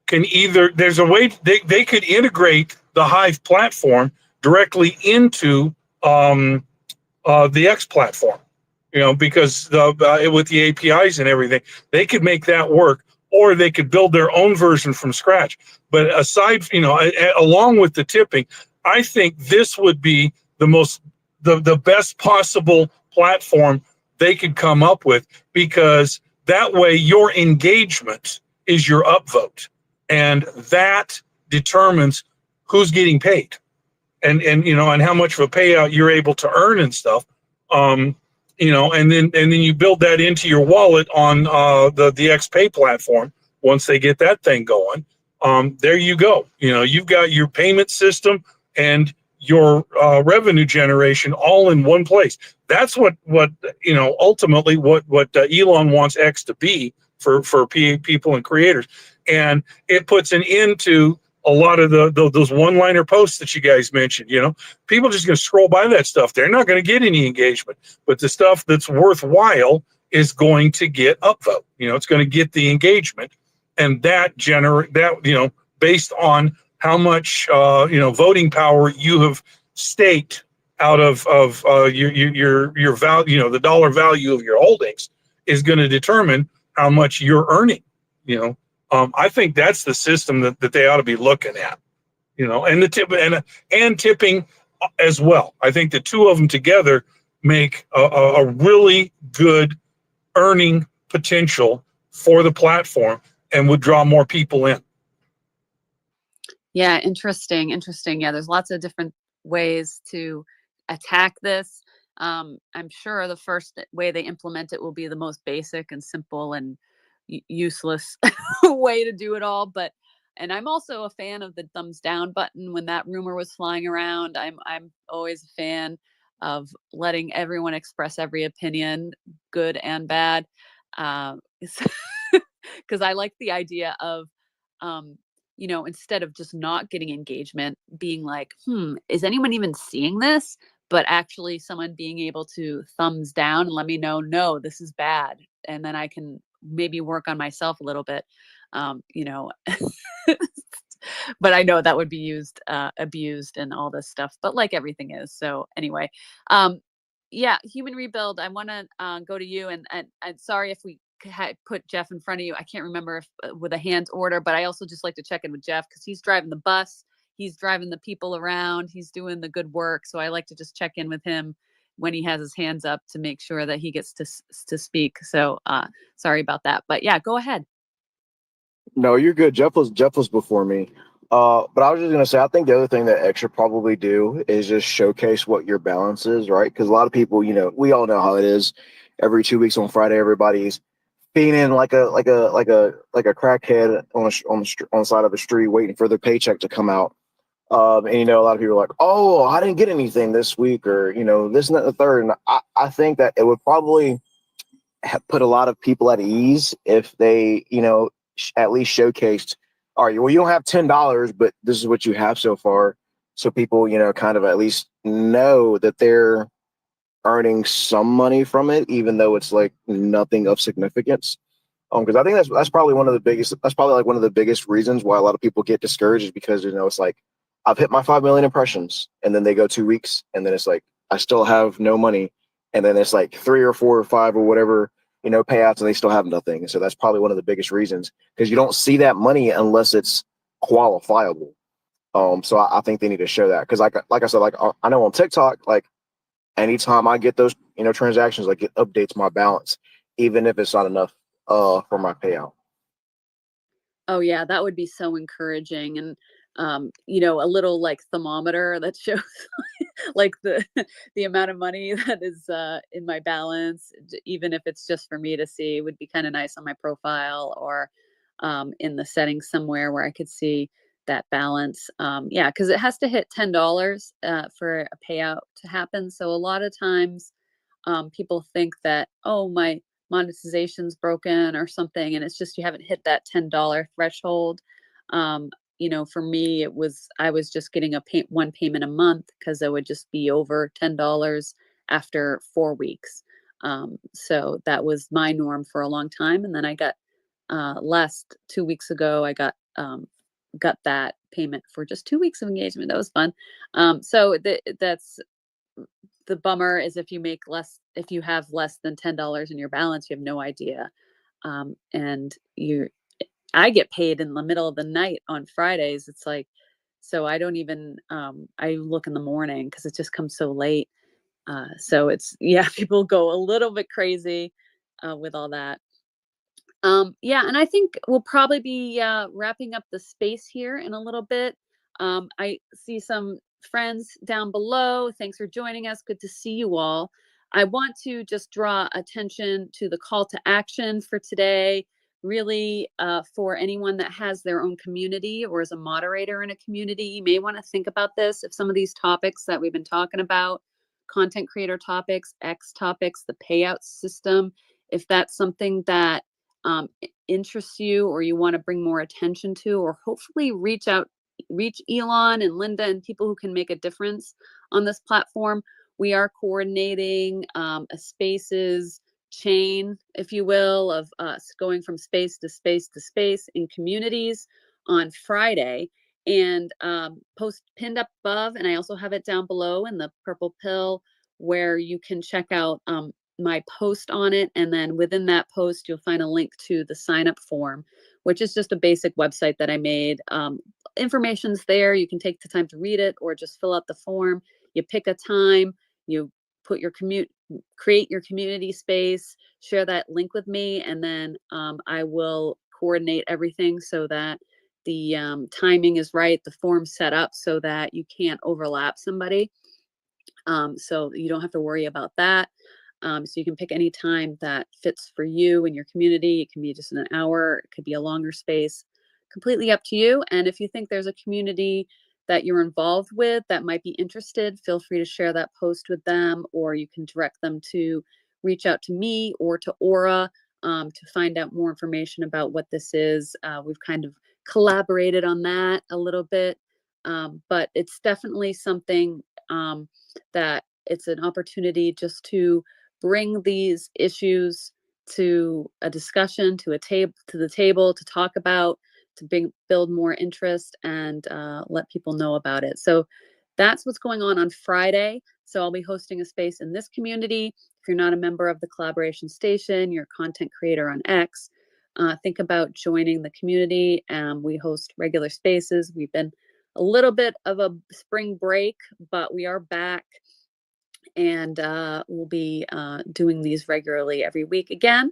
can there's a way they could integrate the Hive platform directly into the X platform, because with the APIs and everything, they could make that work, or they could build their own version from scratch. But aside, along with the tipping, I think this would be the best possible platform they could come up with, because that way your engagement is your upvote, and that determines who's getting paid, and how much of a payout you're able to earn and stuff. And then you build that into your wallet on the XPay platform. Once they get that thing going, there you go. You've got your payment system and your revenue generation all in one place. That's what ultimately what Elon wants X to be for people and creators, and it puts an end to a lot of those one-liner posts that you guys mentioned. People are just going to scroll by that stuff. They're not going to get any engagement, but the stuff that's worthwhile is going to get upvote. It's going to get the engagement, and that based on how much voting power you have staked out of your value, the dollar value of your holdings, is going to determine how much you're earning. I think that's the system that they ought to be looking at. And the tip and tipping as well. I think the two of them together make a really good earning potential for the platform and would draw more people in. Yeah, interesting. Yeah, there's lots of different ways to attack this. I'm sure the first way they implement it will be the most basic and simple and useless way to do it all. And I'm also a fan of the thumbs down button. When that rumor was flying around, I'm always a fan of letting everyone express every opinion, good and bad, because I like the idea of instead of just not getting engagement, being like, is anyone even seeing this? But actually someone being able to thumbs down and let me know, no, this is bad. And then I can maybe work on myself a little bit, you know. But I know that would be abused and all this stuff, but like everything is. So anyway, yeah, Human Rebuild, I want to go to you and sorry if we put Jeff in front of you. I can't remember if with a hand order, but I also just like to check in with Jeff because he's driving the bus, he's driving the people around, he's doing the good work. So I like to just check in with him when he has his hands up to make sure that he gets to speak. So sorry about that, but yeah, go ahead. No, you're good. Jeff was before me. But I was just gonna say, I think the other thing that X should probably do is just showcase what your balance is, right? Because a lot of people, we all know how it is. Every 2 weeks on Friday, everybody's fiending like a crackhead on the side of the street, waiting for their paycheck to come out. And a lot of people are like, "Oh, I didn't get anything this week," or this and that and the third. And I think that it would probably put a lot of people at ease if they, at least showcased, all right, well, you don't have $10, but this is what you have so far. So people, kind of at least know that they're earning some money from it, even though it's like nothing of significance. Because I think that's probably one of the biggest. That's probably like one of the biggest reasons why a lot of people get discouraged is because it's like I've hit my 5 million impressions, and then they go 2 weeks, and then it's like I still have no money, and then it's like 3 or 4 or 5 or whatever payouts, and they still have nothing. And so that's probably one of the biggest reasons because you don't see that money unless it's qualifiable. So I think they need to show that because like I said, like I know on TikTok, like anytime I get those transactions, like it updates my balance, even if it's not enough for my payout. Oh yeah, that would be so encouraging. And a little like thermometer that shows like the amount of money that is in my balance, even if it's just for me to see, would be kind of nice on my profile or in the settings somewhere where I could see that balance. Yeah, because it has to hit $10 for a payout to happen. So a lot of times people think that, oh, my monetization's broken or something, and it's just you haven't hit that $10 threshold. For me, I was just getting one payment a month because it would just be over $10 after 4 weeks. So that was my norm for a long time, and then I got last 2 weeks ago, I got that payment for just 2 weeks of engagement. That was fun. So that's the bummer is if you have less than $10 in your balance, you have no idea. And I get paid in the middle of the night on Fridays. It's like, so I don't even, I look in the morning because it just comes so late. So it's, yeah, people go a little bit crazy with all that. Yeah, and I think we'll probably be wrapping up the space here in a little bit. I see some friends down below. Thanks for joining us. Good to see you all. I want to just draw attention to the call to action for today. Really, for anyone that has their own community or is a moderator in a community, you may want to think about this. If some of these topics that we've been talking about, content creator topics, X topics, the payout system, if that's something that interests you or you want to bring more attention to, or hopefully reach Elon and Linda and people who can make a difference on this platform. We are coordinating a spaces chain, if you will, of us going from space to space to space in communities on Friday, and post pinned up above, and I also have it down below in the purple pill where you can check out my post on it. And then within that post, you'll find a link to the sign up form, which is just a basic website that I made. Information's there. You can take the time to read it or just fill out the form. You pick a time, you put your create your community space, share that link with me, and then I will coordinate everything so that the timing is right, the form's set up so that you can't overlap somebody. So you don't have to worry about that. So you can pick any time that fits for you and your community. It can be just an hour, it could be a longer space, completely up to you. And if you think there's a community that you're involved with that might be interested, feel free to share that post with them, or you can direct them to reach out to me or to Aura to find out more information about what this is. We've kind of collaborated on that a little bit, but it's definitely something that it's an opportunity just to bring these issues to a discussion, to the table, to talk about, to build more interest and let people know about it. So that's what's going on Friday. So I'll be hosting a space in this community. If you're not a member of the Collaboration Station, you're a content creator on X, think about joining the community. We host regular spaces. We've been a little bit of a spring break, but we are back, and we'll be doing these regularly every week again.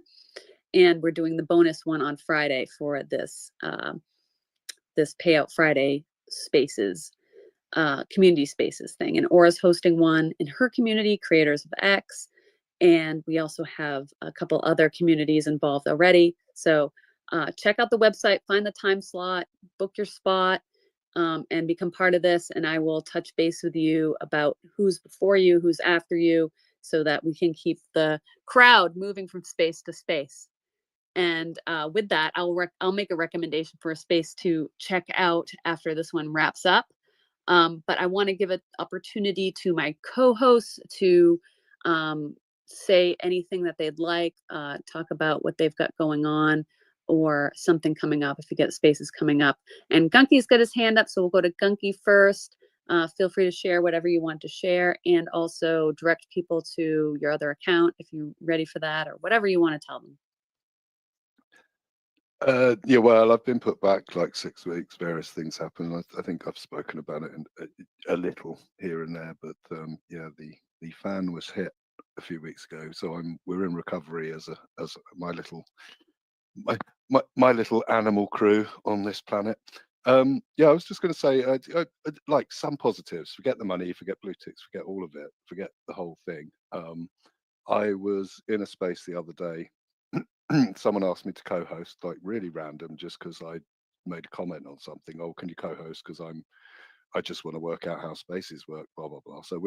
And we're doing the bonus one on Friday for this this Payout Friday spaces, community spaces thing. And Aura's hosting one in her community, Creators of X. And we also have a couple other communities involved already. So check out the website, find the time slot, book your spot, and become part of this. And I will touch base with you about who's before you, who's after you, so that we can keep the crowd moving from space to space. And with that, I'll make a recommendation for a space to check out after this one wraps up. But I want to give an opportunity to my co-hosts to say anything that they'd like, talk about what they've got going on, or something coming up if you get spaces coming up. And Gunky's got his hand up, so we'll go to Gunky first. Feel free to share whatever you want to share, and also direct people to your other account if you're ready for that, or whatever you want to tell them. Yeah, well, I've been put back like 6 weeks. Various things happen. I think I've spoken about it a little here and there, but yeah, the fan was hit a few weeks ago, so we're in recovery as my little animal crew on this planet. Yeah, I was just going to say, like, some positives. Forget the money, forget blue ticks, forget all of it, forget the whole thing. I was in a space the other day. Someone asked me to co-host, like really random, just because I made a comment on something. Oh, can you co-host? Because I just want to work out how spaces work, blah blah blah. So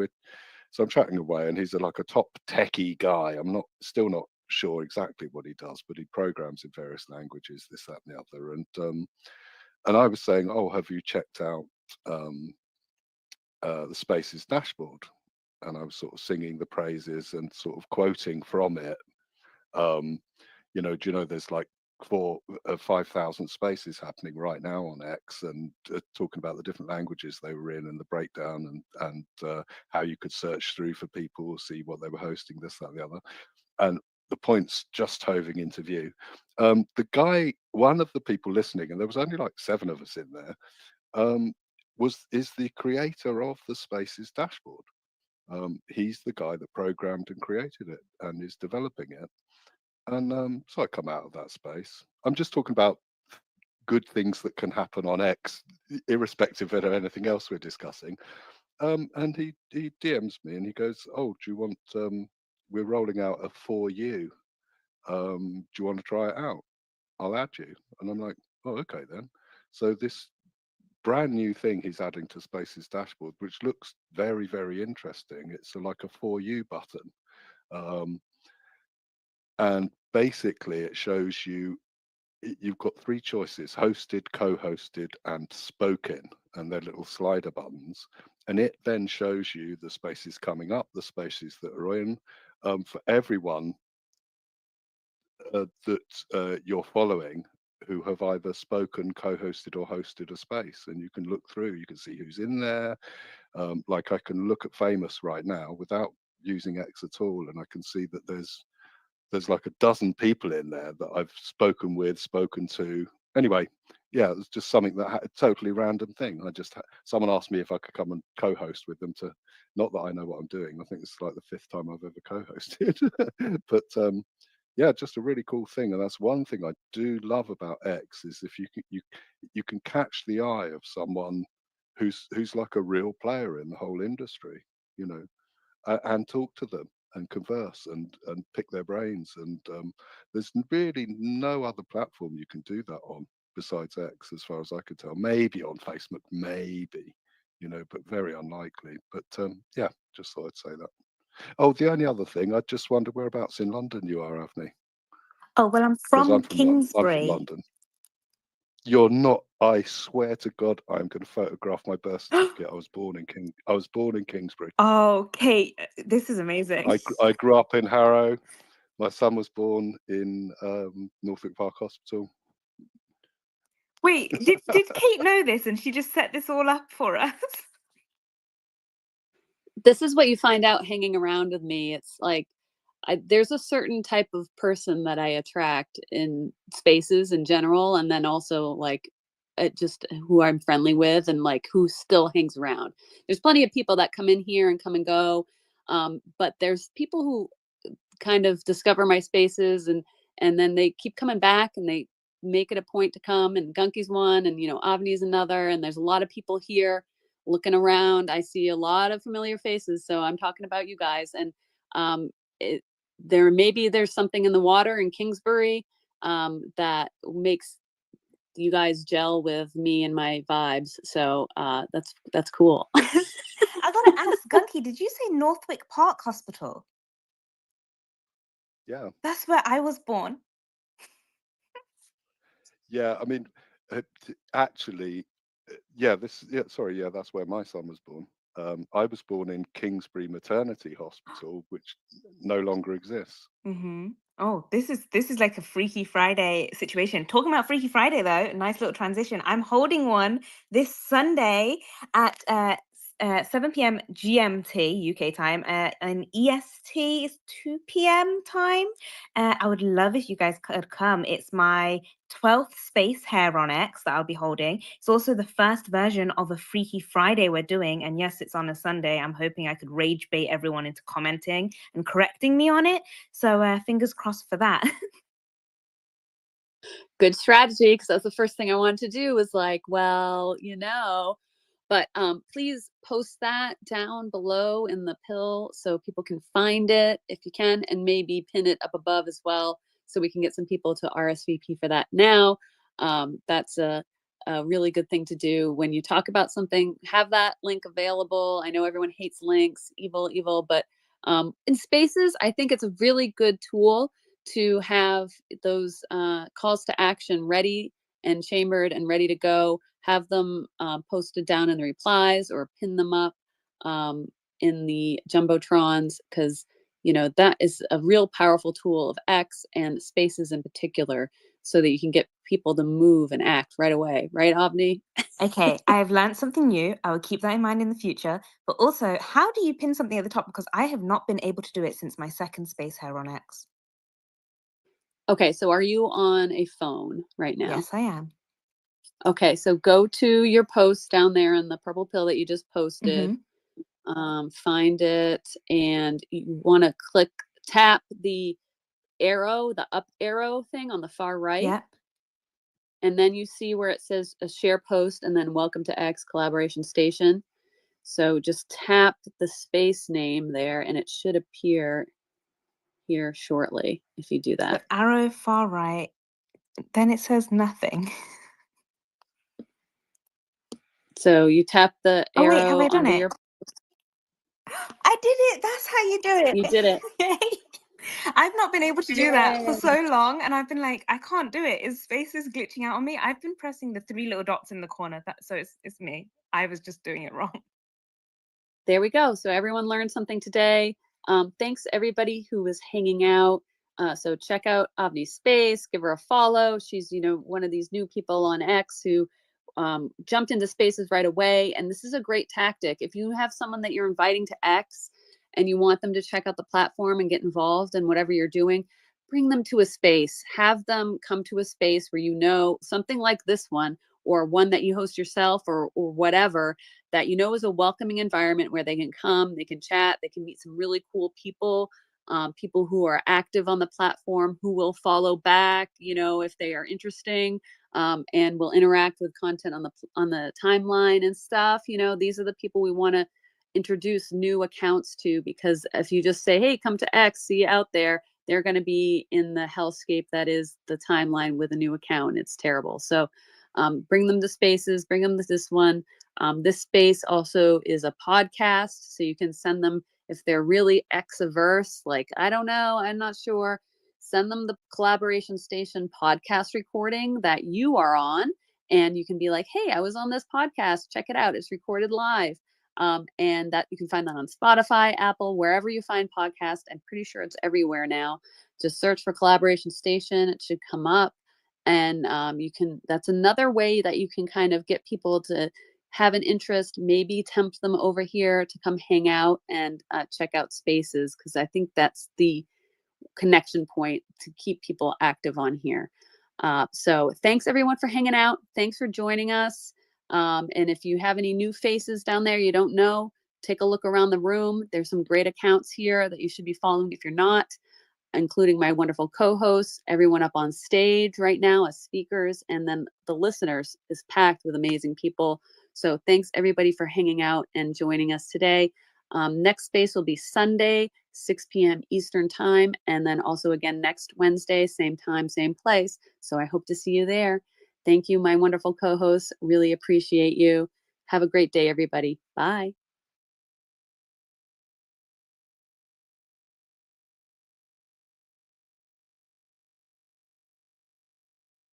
I'm chatting away, and he's like a top techie guy. I'm still not sure exactly what he does, but he programs in various languages, this, that, and the other. And I was saying, oh, have you checked out the Spaces dashboard? And I was sort of singing the praises and sort of quoting from it. You know, do you know there's like 5,000 spaces happening right now on X, and talking about the different languages they were in, and the breakdown, and how you could search through for people, see what they were hosting, this, that, and the other. And the points just hoving into view. The guy, one of the people listening, and there was only like 7 of us in there, is the creator of the Spaces dashboard. He's the guy that programmed and created it and is developing it. And so I come out of that space. I'm just talking about good things that can happen on X, irrespective of anything else we're discussing. And he DMs me and he goes, "Oh, do you want? We're rolling out a 4U. Do you want to try it out? I'll add you." And I'm like, "Oh, okay then." So this brand new thing he's adding to Spaces dashboard, which looks very, very interesting. It's like a 4U button. And basically it shows you've got 3 choices: hosted, co-hosted, and spoken, and they're little slider buttons. And it then shows you the spaces coming up, the spaces that are in, for everyone that you're following who have either spoken, co-hosted, or hosted a space. And you can look through, you can see who's in there. Like I can look at Famous right now without using X at all, and I can see that there's like a dozen people in there that I've spoken to, Anyway, yeah, it was just something that a totally random thing. Someone asked me if I could come and co-host with them. To Not that I know what I'm doing. I think it's like the 5th time I've ever co-hosted, but yeah, just a really cool thing. And that's one thing I do love about X, is if you can catch the eye of someone who's like a real player in the whole industry, you know, and talk to them and converse and pick their brains. And there's really no other platform you can do that on besides X, as far as I could tell. Maybe on Facebook, maybe, you know, but very unlikely. But yeah, just thought I'd say that. Oh, the only other thing, I just wonder whereabouts in London you are, Avni, Oh, well, I'm because from I'm from Kingsbury. London. You're not. I swear to God, I'm going to photograph my birth certificate. I was born in Kingsbury. Oh, Kate, this is amazing. I grew up in Harrow. My son was born in Norfolk Park Hospital. Wait, did Kate know this and she just set this all up for us? This is what you find out hanging around with me. It's like there's a certain type of person that I attract in spaces in general, and then also like just who I'm friendly with and like who still hangs around. There's plenty of people that come in here and come and go, but there's people who kind of discover my spaces and then they keep coming back and they make it a point to come. And Gunky's one, and Avni's another, and there's a lot of people here looking around. I see a lot of familiar faces, so I'm talking about you guys. And there's something in the water in Kingsbury that makes you guys gel with me and my vibes. So that's cool. I gotta ask, Gunky, did you say Northwick Park Hospital? Yeah. That's where I was born. Yeah, I mean, actually, yeah, that's where my son was born. I was born in Kingsbury Maternity Hospital, which no longer exists. Mm-hmm. Oh, this is like a Freaky Friday situation. Talking about Freaky Friday, though, nice little transition. I'm holding one this Sunday at 7 p.m. GMT UK time, and EST is 2 p.m. time. I would love if you guys could come. It's my 12th space hair on X that I'll be holding. It's also the first version of a Freaky Friday we're doing. And yes, it's on a Sunday. I'm hoping I could rage bait everyone into commenting and correcting me on it. So fingers crossed for that. Good strategy, because that's the first thing I wanted to do was like, well, but please post that down below in the pill so people can find it if you can, and maybe pin it up above as well so we can get some people to RSVP for that now. That's a really good thing to do when you talk about something. Have that link available. I know everyone hates links, evil, but in spaces, I think it's a really good tool to have those calls to action ready and chambered and ready to go. Have them posted down in the replies or pin them up in the jumbotrons, because that is a real powerful tool of X and spaces in particular, so that you can get people to move and act right away. Right, Avni? Okay, I've learned something new. I will keep that in mind in the future. But also, how do you pin something at the top? Because I have not been able to do it since my second space hair on X. Okay, so are you on a phone right now? Yes, I am. Okay, so go to your post down there in the purple pill that you just posted. Find it, and you want to tap the arrow, the up arrow thing on the far right. Yep. And then you see where it says a share post and then welcome to X Collaboration Station. So just tap the space name there and it should appear here shortly if you do that. So arrow far right, then it says nothing. So you tap the Oh arrow wait, have I done onto it? your... I did it. That's how you do it. You did it. I've not been able to do that for so long, and I've been like, I can't do it. Is spaces glitching out on me? I've been pressing the 3 little dots in the corner. So it's me. I was just doing it wrong. There we go. So everyone learned something today. Thanks everybody who was hanging out. So check out Avni's space, give her a follow. She's, one of these new people on X who jumped into spaces right away. And this is a great tactic. If you have someone that you're inviting to X and you want them to check out the platform and get involved in whatever you're doing, bring them to a space, have them come to a space where, you know, something like this one, or one that you host yourself, or whatever, that you know is a welcoming environment where they can come, they can chat, they can meet some really cool people, people who are active on the platform, who will follow back, you know, if they are interesting, and will interact with content on the timeline and stuff. You know, these are the people we want to introduce new accounts to, because if you just say, hey, come to X, see you out there, they're going to be in the hellscape that is the timeline with a new account. It's terrible. So bring them to spaces, bring them to this one. This space also is a podcast, so you can send them, if they're really X-averse, like, I don't know, I'm not sure, send them the Collaboration Station podcast recording that you are on, and you can be like, hey, I was on this podcast, check it out, it's recorded live. And that you can find that on Spotify, Apple, wherever you find podcasts. I'm pretty sure it's everywhere now. Just search for Collaboration Station, it should come up. And you can, that's another way that you can kind of get people to have an interest, maybe tempt them over here to come hang out and check out spaces, because I think that's the connection point to keep people active on here. So thanks everyone for hanging out. Thanks for joining us. And if you have any new faces down there you don't know, take a look around the room. There's some great accounts here that you should be following if you're not, including my wonderful co-hosts, everyone up on stage right now as speakers, and then the listeners is packed with amazing people. So thanks everybody for hanging out and joining us today. Next space will be Sunday, 6 p.m. Eastern time, and then also again next Wednesday, same time, same place. So I hope to see you there. Thank you, my wonderful co-hosts. Really appreciate you. Have a great day, everybody. Bye.